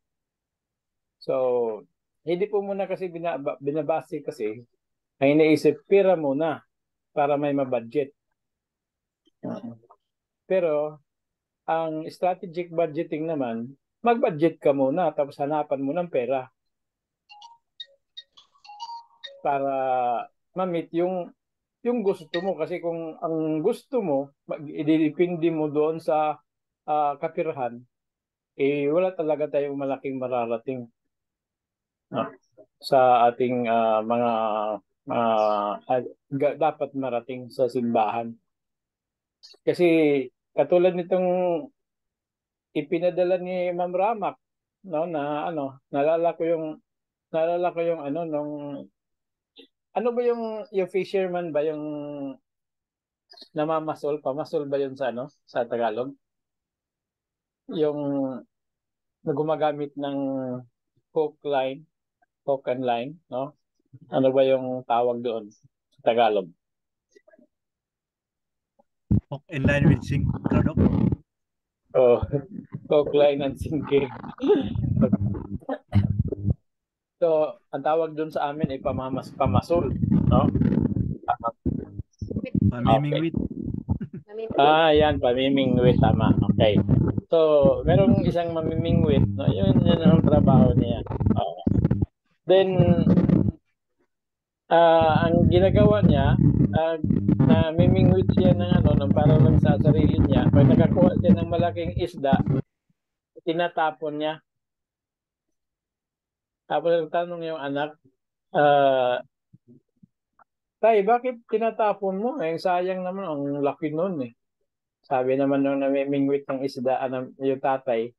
So, hindi po muna kasi binabase kasi ay iniisip, pera muna para may mabudget. Pero, ang strategic budgeting naman, mag-budget ka muna tapos hanapan mo ng pera para ma-meet yung gusto mo. Kasi kung ang gusto mo, ididepende mo doon sa kapirahan, wala talaga tayong malaking mararating sa ating mga dapat marating sa simbahan. Kasi katulad nitong ipinadala ni Ma'am Ramak, no, na naalala ko yung nung ba yung fisherman ba yung pamasol ba yun sa Tagalog? Yung gumagamit ng hook and line, no? Ano ba yung tawag doon sa Tagalog? Hook and line with sinker, Doc. Oh, hook, line, and sinking. So, ang tawag doon sa amin ay pamasol, no? Pamimingwit. Yan, pamimingwit, tama. Okay. So, merong isang mamimingwit, no? Yun ang trabaho niya. Then, ang ginagawa niya, namimingwit siya ng para lang sa sarili niya. Pag nakakuha siya ng malaking isda, tinatapon niya. Tapos nagtanong yung anak, Tay, bakit tinatapon mo? Sayang naman, ang laki nun eh. Sabi naman nung namimingwit ng isda, yung tatay,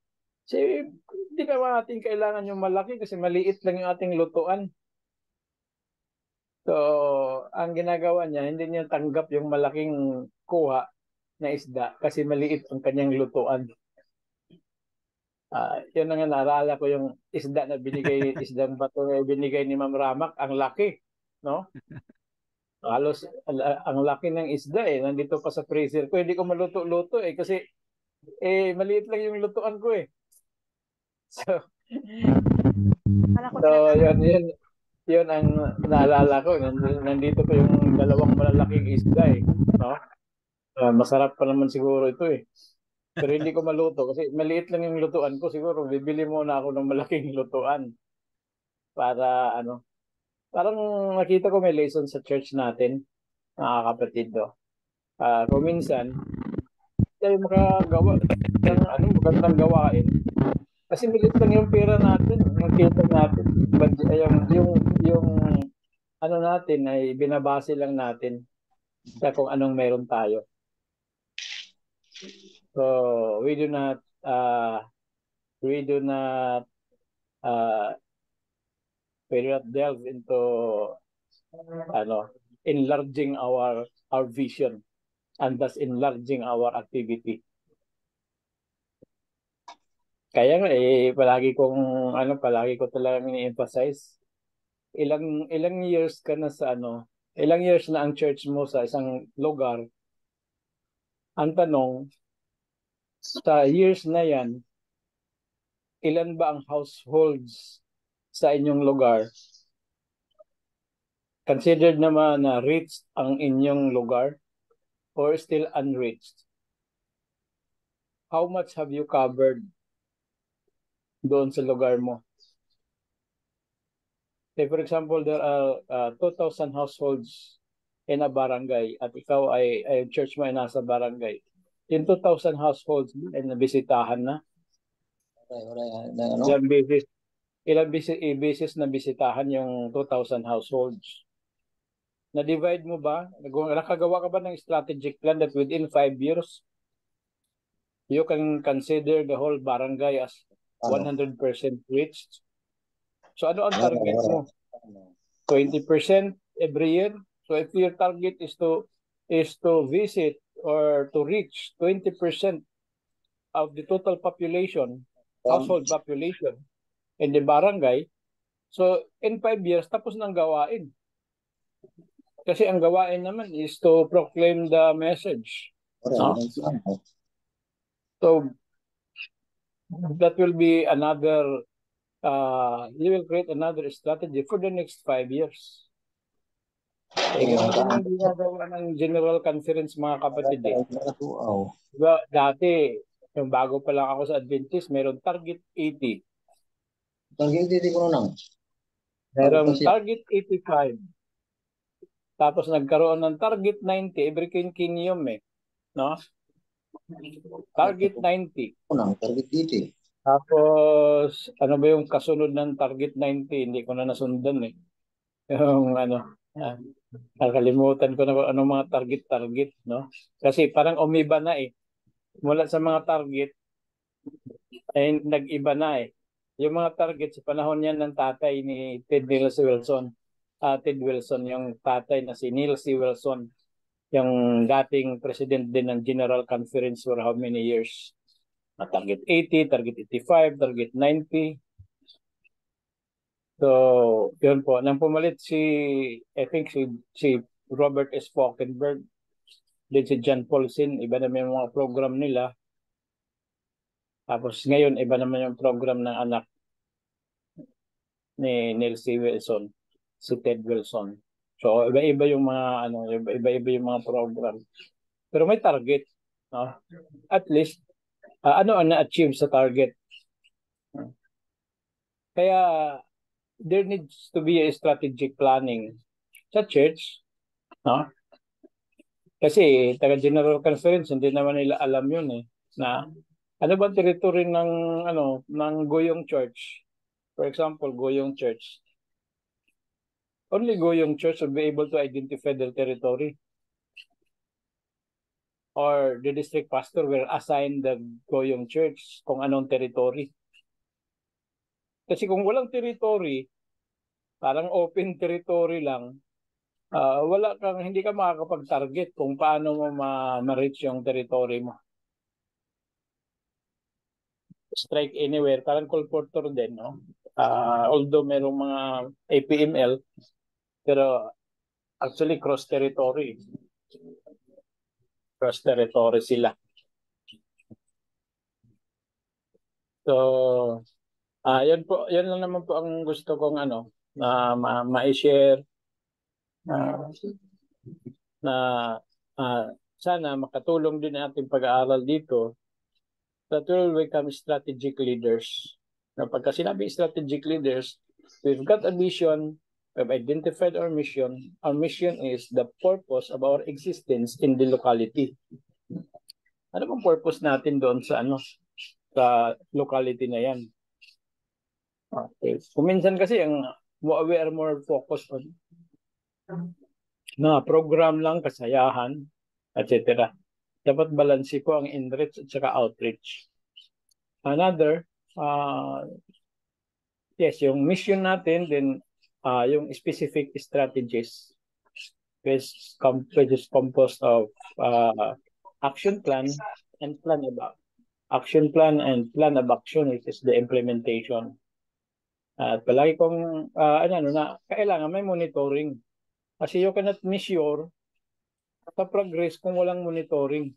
hindi naman natin kailangan yung malaki kasi maliit lang yung ating lutuan. So, ang ginagawa niya, hindi niya tanggap yung malaking kuha na isda kasi maliit ang kanyang lutuan. Yun nga naalala ko yung isdang bato na binigay ni Ma'am Ramak, ang laki, no? Halos ang laki ng isda nandito pa sa freezer ko, hindi ko maluto-luto kasi maliit lang yung lutuan ko eh. So, yun ang naalala ko. Nandito pa yung dalawang malalaking isda no? Masarap pa naman siguro ito eh. Pero hindi ko maluto kasi maliit lang yung lutuan ko. Siguro bibili muna ako ng malaking lutuan para parang nakita ko may lesson sa church natin, mga kapatid do. Kung minsan tayo makagawa ng magandang gawain kasi maliit lang yung pera natin, yung kita natin, yung natin ay binabase lang natin sa kung anong meron tayo. So we do not delve into enlarging our vision and thus enlarging our activity. Kaya nga palagi ko talagang ini-emphasize, ilang years ka na sa ilang years na ang church mo sa isang lugar. Ang tanong, sa years na yan, ilan ba ang households sa inyong lugar? Considered naman na rich ang inyong lugar or still unreached? How much have you covered doon sa lugar mo? Say for example, there are 2,000 households in a barangay at ikaw ay church mo ay nasa barangay, yung 2,000 households ay nabisitahan na. Ano? Ilang beses na bisitahan yung 2,000 households. Na-divide mo ba? Nakagawa ka ba ng strategic plan that within 5 years, you can consider the whole barangay as 100% reached? So ano ang target mo? 20% every year? So if your target is to visit or to reach 20% of the total population, household population in the barangay, so in 5 years, tapos nang gawain. Kasi ang gawain naman is to proclaim the message. No? So that will be another, you will create another strategy for the next 5 years. Ganun din ang ginagawa ng General Conference, mga kapatid. Diba, dati, yung bago pa lang ako sa Adventist, meron target 80. Meron target 85. Tapos nagkaroon ng target 90. Every quinquennium no? Target 90. Target 80. Tapos, ano ba yung kasunod ng target 90? Hindi ko na nasundan Yung nakalimutan ko na kung anong mga target, no? Kasi parang umiba na Mula sa mga target, ay nag-iba na Yung mga target sa panahon yan ng tatay ni Ted Wilson. Ted Wilson, yung tatay na si Neil C. Wilson, yung dating president din ng General Conference for how many years? Target 80, target 85, target 90. So, yun po. Nang pumalit I think si Robert S. Falkenberg, din si John Paulson, iba naman yung mga program nila. Tapos ngayon, iba naman yung program ng anak ni Neil C. Wilson, si Ted Wilson. So, iba-iba yung mga iba-iba yung mga program. Pero may target, no? At least ano ang na-achieve sa target. Kaya there needs to be a strategic planning sa church, no? Kasi taga General Conference hindi naman nila alam yun na ano ba territory ng Goyong Church. For example, Goyong Church. Only Goyong Church will be able to identify their territory. Or the district pastor will assign the Goyong Church kung anong territory. Kasi kung walang territory, parang open territory lang, hindi ka makakapag-target kung paano mo ma-reach yung territory mo. Strike anywhere, parang colportor din, no? Although merong mga APML, pero actually cross-territory. Cross-territory sila. So, yun lang naman po ang gusto kong na ma-share na sana makatulong din ang ating pag-aaral dito that will become strategic leaders. Na pagka sinabi strategic leaders, we've got a vision, we've identified our mission. Our mission is the purpose of our existence in the locality. Ano bang purpose natin doon sa locality na yan? Okay. Kuminsan kasi we are more focused on program lang, kasayahan, etc. Dapat balansi po ang enrich at saka outreach. Another, yes, yung mission natin, then yung specific strategies which is composed of action plan and plan of action plan and plan of action, which is the implementation. At palagi kong kailangan may monitoring. Kasi you cannot measure sa progress kung walang monitoring.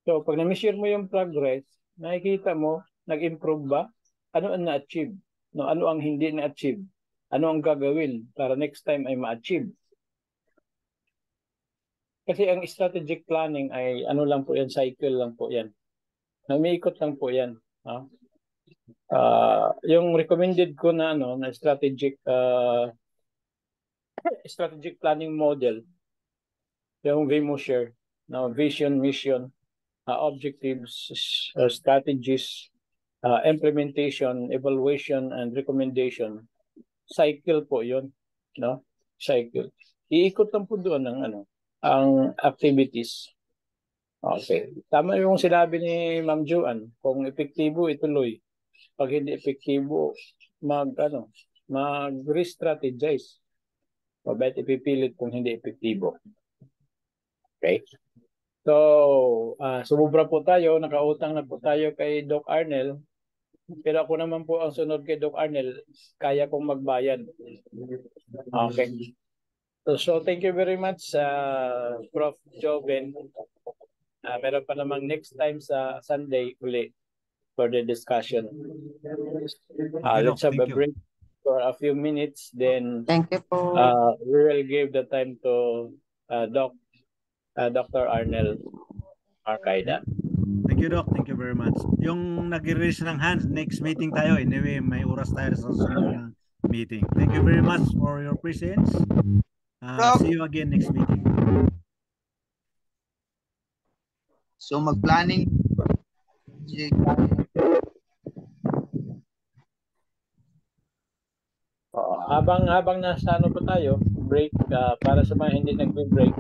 So, pag na-measure mo yung progress, nakikita mo, nag-improve ba? Ano ang na-achieve? No, ano ang hindi na-achieve? Ano ang gagawin para next time ay ma-achieve? Kasi ang strategic planning ay lang po yan, cycle lang po yan. Umiikot lang po yan. Yung recommended ko na strategic strategic planning model, yung VMoShare, no, vision, mission, objectives, strategies, implementation, evaluation, and recommendation. Cycle po yun, no? Cycle. Iikot lang po doon ng ang activities. Okay. Tama yung sinabi ni Ma'am Joanne, kung epektibo ituloy. Pag hindi epektibo, mag-re-strategize. Bakit ipipilit kung hindi epektibo? Okay? So, sumubra po tayo, nakautang na po tayo kay Doc Arnel. Pero ako naman po ang sunod kay Doc Arnel, kaya kong magbayad. Okay. So thank you very much, Prof. Joven. Meron pa namang next time sa Sunday uli for the discussion. Let's have a Thank you. break for a few minutes, then Thank you po. we will give the time to Dr. Arnel Arcaida. Thank you, Doc. Thank you very much. Yung nag-raise ng hands, next meeting tayo. Anyway, may oras tayo sa susunod na meeting. Thank you very much for your presence. Doc. See you again next meeting. So mag-planning. Habang nasa pa tayo, break, para sa mga hindi nag-break,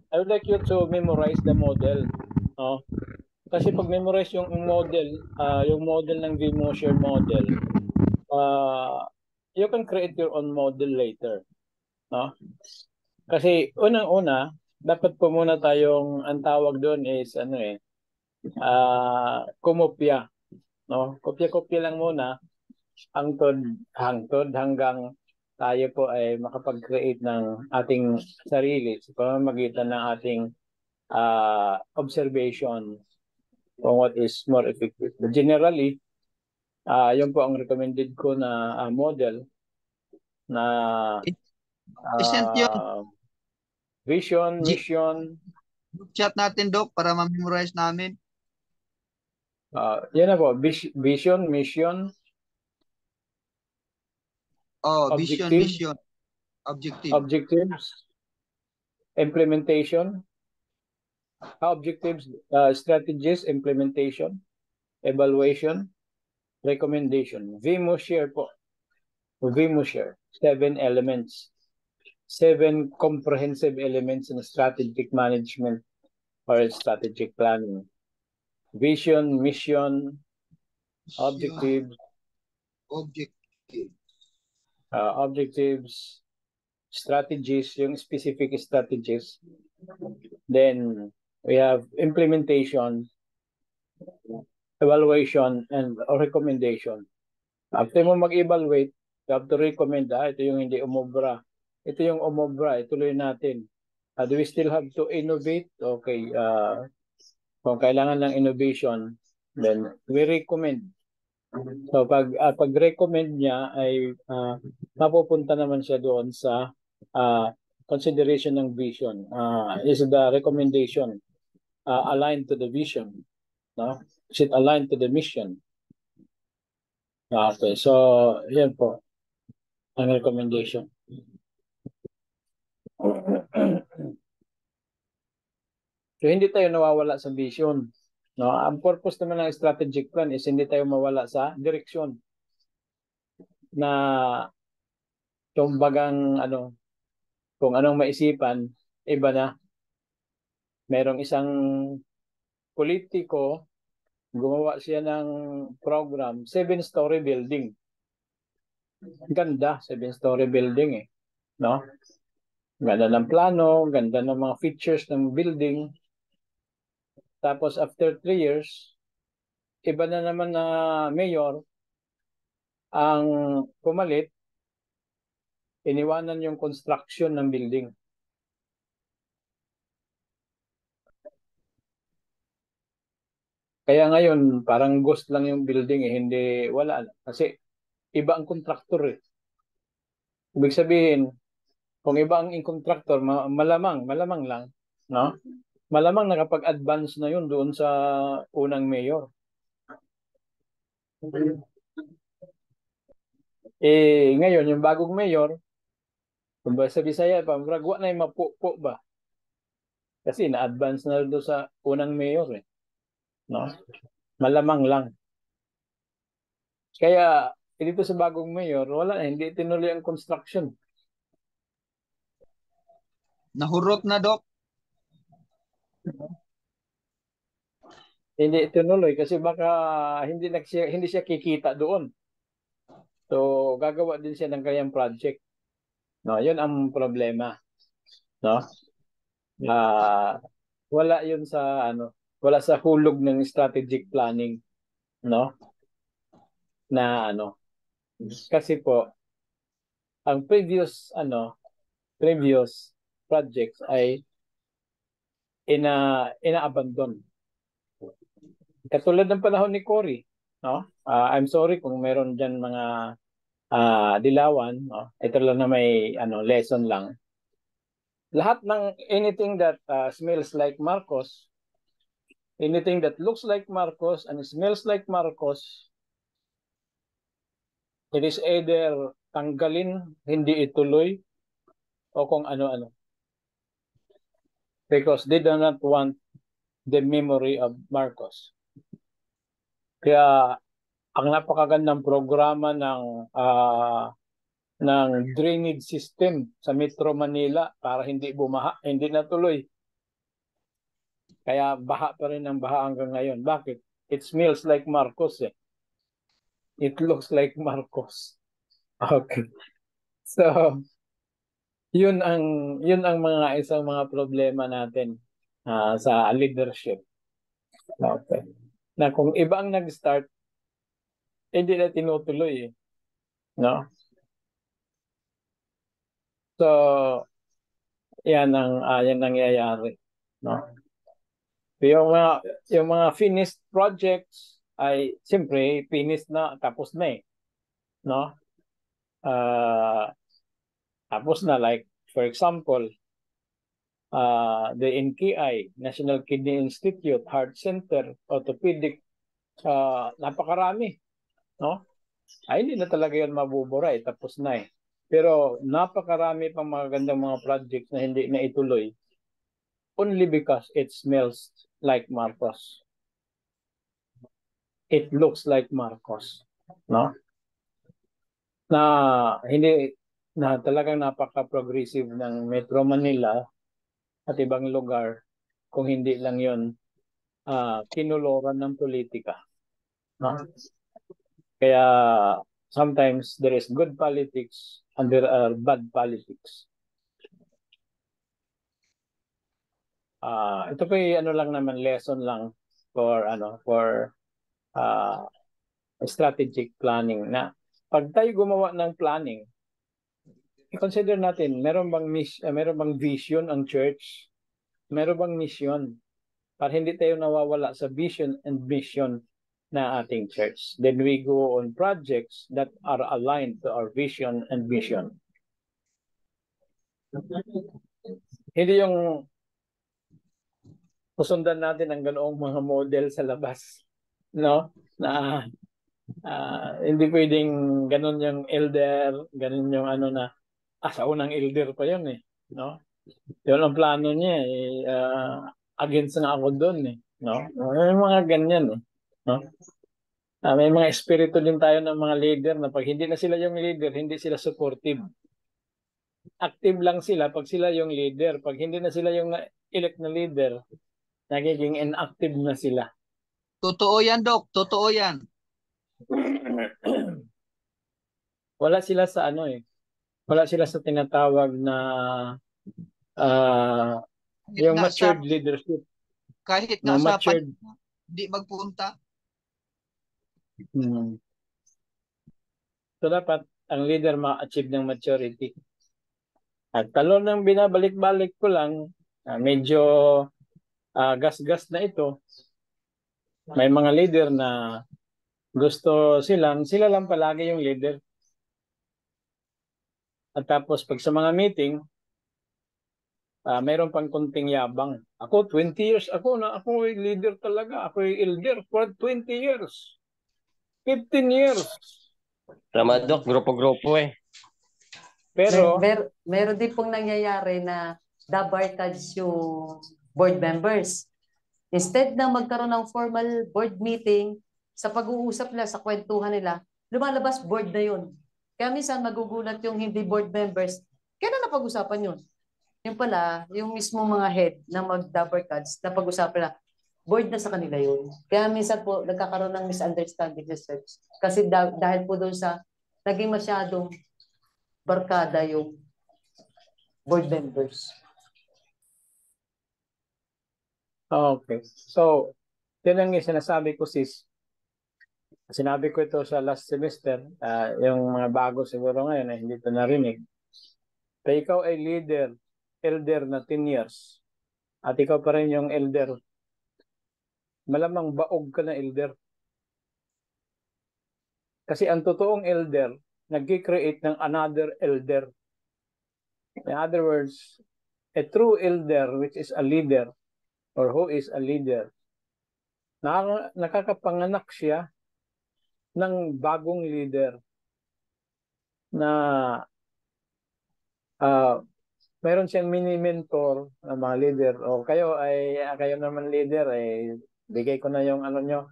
I would like you to memorize the model. Kasi pag memorize yung model ng VMoShare model, you can create your own model later. Kasi unang-una, dapat po muna tayong, ang tawag doon is kumopya. Kopya-kopya lang muna hanggang tayo po ay makapag-create ng ating sarili sa pamamagitan ng ating observation on what is more effective. But generally, yun po ang recommended ko na model na vision, mission. Chat natin, Doc, para ma-memorize namin. Yan na po, vision, mission. Vision, mission. Objectives. Implementation. Objectives, strategies, implementation, evaluation, recommendation. VMoShare po. VMoShare. 7 elements. 7 comprehensive elements in strategic management or strategic planning. Vision, mission, objectives, strategies, yung specific strategies. Then we have implementation, evaluation, and recommendation. After mo mag-evaluate, you have to recommend, ito yung hindi umobra. Ito yung umobra, ituloy natin. Do we still have to innovate? Okay, kung kailangan ng innovation, then we recommend. So pag-recommend niya ay mapupunta naman siya doon sa consideration ng vision. Is the recommendation aligned to the vision? No? Is it aligned to the mission? Okay, so yan po ang recommendation. So hindi tayo nawawala sa vision. No, ang purpose naman ng strategic plan is hindi tayo mawala sa direksyon. Na kumbagang kung anong maisipan, iba na. Merong isang politiko, gumawa siya ng program, 7-story building. Ganda, 7-story building no? Ganda ng plano, ganda ng mga features ng building. Tapos after 3 years, iba na naman na mayor ang pumalit, iniwanan yung construction ng building. Kaya ngayon, parang ghost lang yung building hindi wala. Kasi iba ang contractor Ibig sabihin, kung iba ang contractor, malamang lang, no? Malamang nakapag-advance na yun doon sa unang mayor. Ngayon, yung bagong mayor, kung ba sa Bisaya, pamragwa na yung mapupo ba? Kasi na-advance na doon sa unang mayor eh. No? Malamang lang. Kaya dito sa bagong mayor, wala na, hindi tinuloy ang construction. Nahurot na, Doc. Hindi tinuloy kasi baka hindi siya kikita doon. So gagawa din siya ng kanyang project. No, 'yun ang problema. No? Wala 'yun sa wala sa hulog ng strategic planning, no? Na kasi po ang previous projects ay ina-abandon. Katulad ng panahon ni Cory, no? I'm sorry kung meron diyan mga dilawan, no? Ito lang na may lesson lang. Lahat ng anything that smells like Marcos, anything that looks like Marcos and smells like Marcos, it is either tanggalin, hindi ituloy, o kung ano-ano. Because they do not want the memory of Marcos. Kaya ang napakagandang programa ng drainage system sa Metro Manila para hindi bumaha, hindi natuloy. Kaya baha pa rin ang baha hanggang ngayon. Bakit? It smells like Marcos eh. It looks like Marcos. Okay. So, yun ang isang mga problema natin sa leadership. Okay. Na kung iba ang nag-start, hindi na tinutuloy eh. No? So, yan ang nangyayari, no? Yung mga finished projects ay siyempre finished na, tapos na eh, no? Tapos na, like for example, the NKI, National Kidney Institute, Heart Center, Orthopedic, napakarami, no? Ay hindi na talaga yan mabubura eh, tapos na eh. Pero napakarami pang magagandang mga projects na hindi na ituloy only because it smells like Marcos. It looks like Marcos, no? Na talagang napaka-progressive ng Metro Manila at ibang lugar kung hindi lang yon kinuloran ng politika, no? Kaya sometimes there is good politics and there are bad politics. Ito po lang naman, lesson lang for strategic planning, na pag tayo gumawa ng planning, i-consider natin, meron bang vision ang church? Meron bang mission? Para hindi tayo nawawala sa vision and mission na ating church. Then we go on projects that are aligned to our vision and mission. Hindi yung susundan natin ang ganoong mga model sa labas, no? Na hindi pwedeng ganon yung elder, ganon yung sa unang elder pa yun eh, no? Yun ang plano niya eh, against nga ako doon eh, no? May mga ganyan eh, no? May mga espiritu din tayo ng mga leader na pag hindi na sila yung leader, hindi sila supportive. Active lang sila pag sila yung leader. Pag hindi na sila yung elect na leader, nagiging inactive na sila. Totoo yan, Doc. Totoo yan. Wala sila sa wala sila sa tinatawag na yung matured leadership. Kahit nga sa hindi magpunta. So dapat ang leader ma-achieve ng maturity. At talon ng binabalik-balik ko lang, medyo gas-gas na ito. May mga leader na gusto sila lang palagi yung leader. At tapos pag sa mga meeting, mayroon pang konting yabang. Ako 20 years ako leader talaga. Ako yung elder for 20 years. 15 years. Ramadok, grupo-grupo eh. Pero, Meron din pong nangyayari na dabarkage yung board members. Instead na magkaroon ng formal board meeting, sa pag-uusap nila, sa kwentuhan nila, lumalabas board na yun. Kaya minsan magugulat yung hindi board members, kailan na pag-usapan yun? Yung pala, yung mismo mga head na mag-dabarkage, na pag-usapan na, board na sa kanila yun. Kaya minsan po, nagkakaroon ng misunderstanding research. Kasi dahil po doon sa, naging masyadong barkada yung board members. okay. So, yun ang sinasabi ko, sis. Sinabi ko ito sa last semester, yung mga bago siguro ngayon ay hindi ito narinig. Kaya ikaw ay leader, elder na 10 years. At ikaw pa rin yung elder. Malamang baog ka na elder. Kasi ang totoong elder, nag-create ng another elder. In other words, a true elder which is a leader or who is a leader, nakakapanganak siya ng bagong leader na mayroon siyang mini-mentor ng mga leader. O kayo naman leader, bigay ko na yung nyo,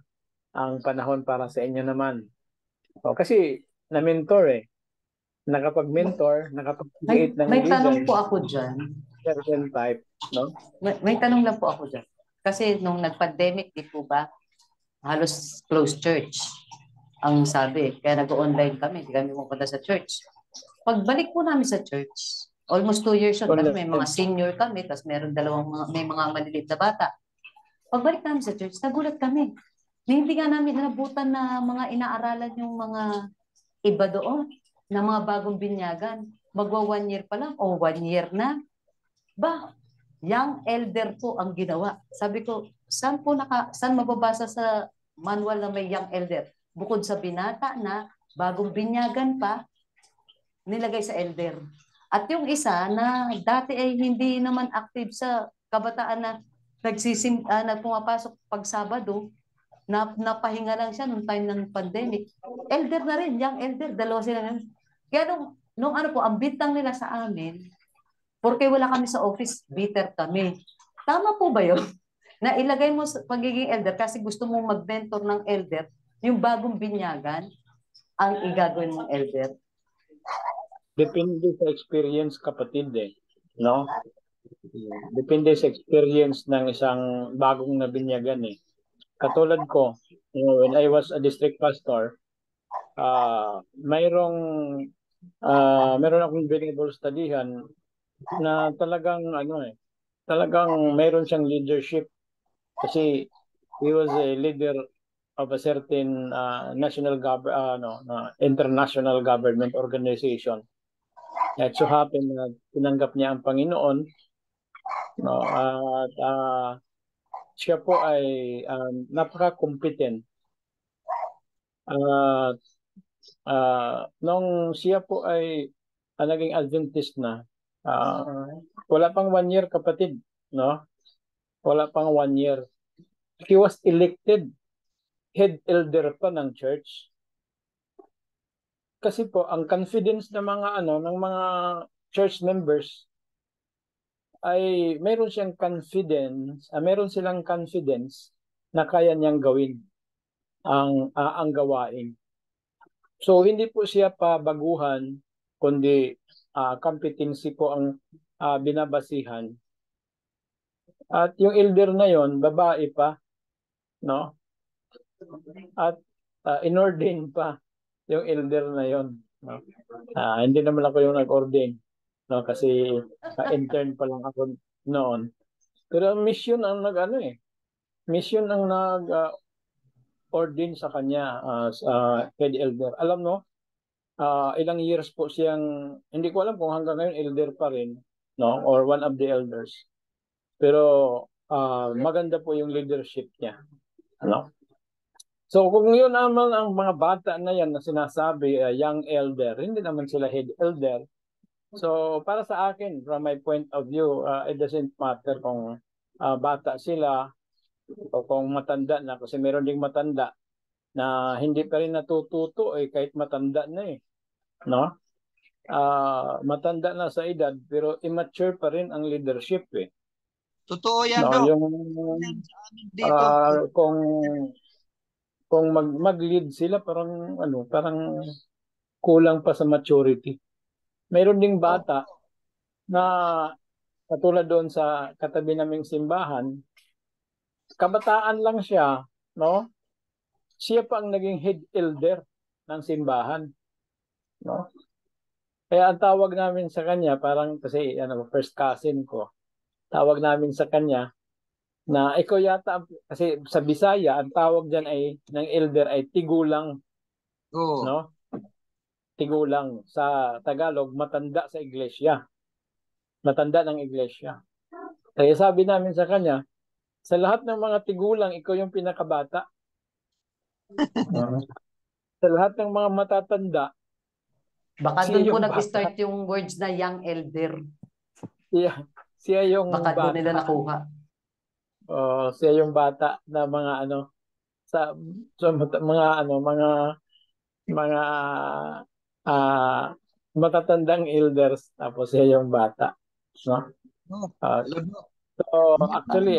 ang panahon para sa inyo naman. O, kasi na-mentor nakapag-mentor, nakapag-create ng May leader. tanong po ako dyan. Certain type, no? May tanong lang po ako dyan. Kasi nung nag-pandemic, di po ba, halos closed church ang sabi. Kaya nag-online kami, hindi kami pumunta sa church. Pagbalik po namin sa church, almost 2 years yun, kasi may mga senior kami, tapos may mga maliliit na bata. Pagbalik namin sa church, nagulat kami. Hindi nga namin nabutan na mga inaaralan yung mga iba doon, na mga bagong binyagan. Magwa 1 year pa lang, o 1 year na. Ba, young elder po ang ginawa. Sabi ko, saan mababasa sa manual na may young elder? Bukod sa binata na bagong binyagan pa, nilagay sa elder. At yung isa na dati ay hindi naman active sa kabataan na na pumapasok pag Sabado, napahinga lang siya nung time ng pandemic. Elder na rin, young elder, dalawa sila na. Kaya nung ang bintang nila sa amin, porque wala kami sa office, bitter kami. Tama po ba yun? Na ilagay mo sa pagiging elder kasi gusto mong mag-mentor ng elder, yung bagong binyagan, ang igagawin mong elder? Depende sa experience, kapatid no? Depende sa experience ng isang bagong nabinyagan Katulad ko, when I was a district pastor, meron akong believable studyhan na talagang talagang meron siyang leadership kasi he was a leader of a certain international government organization. It so happened na tinanggap niya ang Panginoon, no, at siya po ay napaka-competent. Nung siya po ay naging Adventist na, wala pang 1 year, kapatid, no? Wala pang 1 year. He was elected head elder pa ng church. Kasi po ang confidence ng mga church members ay meron silang confidence na kaya niyang gawin ang gawain. So hindi po siya pabaguhan, kundi competency po ang binabasihan. At yung elder na yon, babae pa, no? At inordain pa yung elder na yon, no? Hindi naman ako yung nag-ordain, no? Kasi intern pa lang ako noon. Pero mission ang mission ang nag-ordain sa kanya as head elder. Alam mo, ilang years po siyang, hindi ko alam kung hanggang ngayon elder pa rin, no? Or one of the elders. Pero maganda po yung leadership niya, ano? So kung yun naman ang mga bata na yan na sinasabi young elder, hindi naman sila head elder. So para sa akin, from my point of view, it doesn't matter kung bata sila o kung matanda na, kasi meron ding matanda na hindi pa rin natututo kahit matanda na no? Matanda na sa edad pero immature pa rin ang leadership Totoo yan, no? Dok. Yung Sa amin dito. kung mag-lead sila parang parang kulang pa sa maturity. Mayroon ding bata na katulad doon sa katabi naming simbahan, kabataan lang siya, no? Siya pa ang naging head elder ng simbahan, no? Kaya ang tawag namin sa kanya, parang kasi first cousin ko, tawag namin sa kanya na ikaw yata, kasi sa Bisaya, ang tawag dyan ng elder ay tigulang, Oo. no? Tigulang. Sa Tagalog, matanda sa iglesia. Matanda ng iglesia. Kaya sabi namin sa kanya, sa lahat ng mga tigulang, ikaw yung pinakabata. Sa lahat ng mga matatanda, Baka siya doon po yung nag-start bata. yung words na young elder. Siya yung Baka doon bata. nila nakuha. Siya yung bata na mga sa mga matatandang elders tapos siya yung bata, no? So actually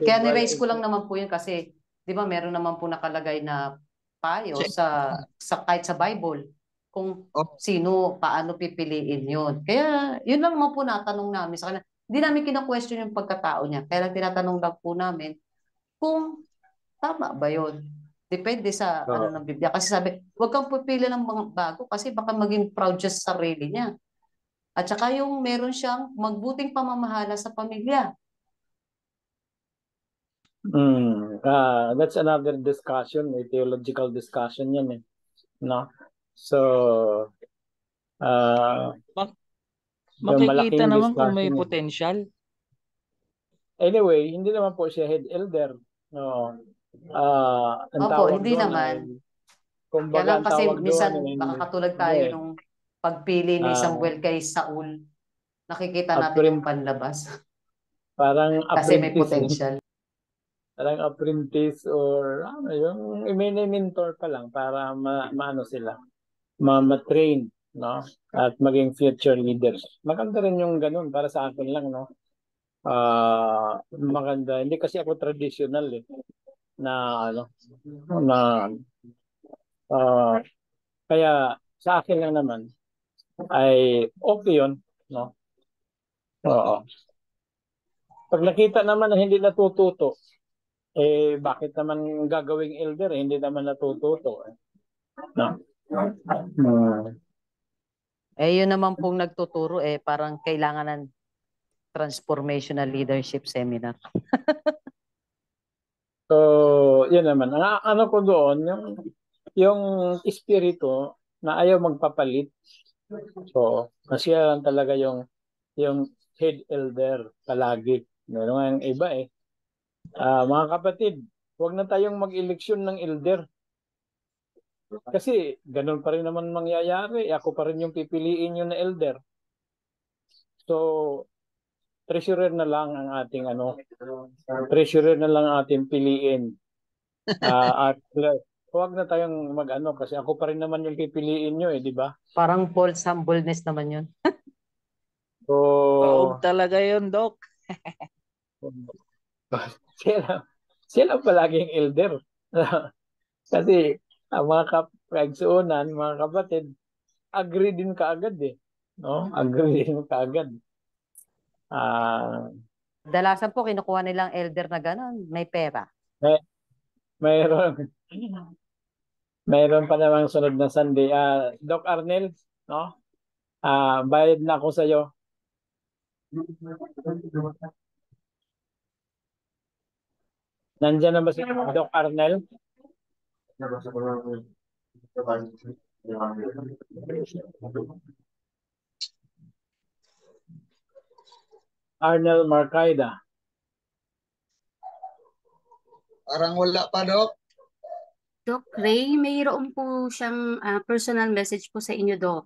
Kaya ni-raise ko lang naman po yun kasi 'di ba meron naman po nakalagay na payo sa kahit sa Bible kung sino paano pipiliin yun. Kaya yun lang naman po natanong namin sa kanya. Hindi namin kina-question yung pagkatao niya. Kaya lang tinatanong lang po namin kung tama ba yun. Depende sa ng Biblia. Kasi sabi, huwag kang pipili ng mga bago kasi baka maging proud siya sa sarili niya. At saka yung meron siyang magbuting pamamahala sa pamilya. That's another discussion, theological discussion yan no? So makikita naman kung may potential. Anyway, hindi naman po siya head elder, no? Ang Opo, tawag hindi doon naman. Kumbaga, kaya lang kasi tawag minsan doon, baka katulad tayo nung pagpili ni Samuel kay Saul, nakikita natin yung panlabas. Parang kasi may apprentice, potential. Parang apprentice or yung may mentor pa lang para maano sila, ma-train, no? At maging future leaders. Maganda rin yung ganun para sa akin lang, no? Maganda. Hindi kasi ako traditional na kaya sa akin lang naman ay okay yun, no? Oo. Pag nakita naman na hindi natututo, bakit naman gagawing elder hindi naman natututo, no? Yun naman pong nagtuturo parang kailangan ng transformational leadership seminar. So, yun naman. Ano ko doon, yung espiritu na ayaw magpapalit. So, siya lang talaga yung head elder palagi. Meron nga yung iba mga kapatid, huwag na tayong mag-eleksyon ng elder. Kasi ganun pa rin naman mangyayari. Ako pa rin yung pipiliin nyo na elder. So, treasurer na lang ang ating treasurer na lang ang ating piliin. At huwag na tayong kasi ako pa rin naman yung pipiliin nyo di ba? Parang false humbleness naman yun. Kaog talaga yun, Doc. Sila palaging elder. Kasi ang mga kaigsuunan, mga kapatid, agree din kaagad no? Agree din kaagad. Dalasan po kinukuha nilang elder na gano'n, may pera. Mayroon pa namang sunod na Sunday. Doc Arnel, no? Bayad na ako sa iyo. Nandiyan na ba si Doc Arnel? Arnel Marcaida. Parang wala pa, Doc. Doc Ray, mayroon po siyang personal message po sa inyo, Doc.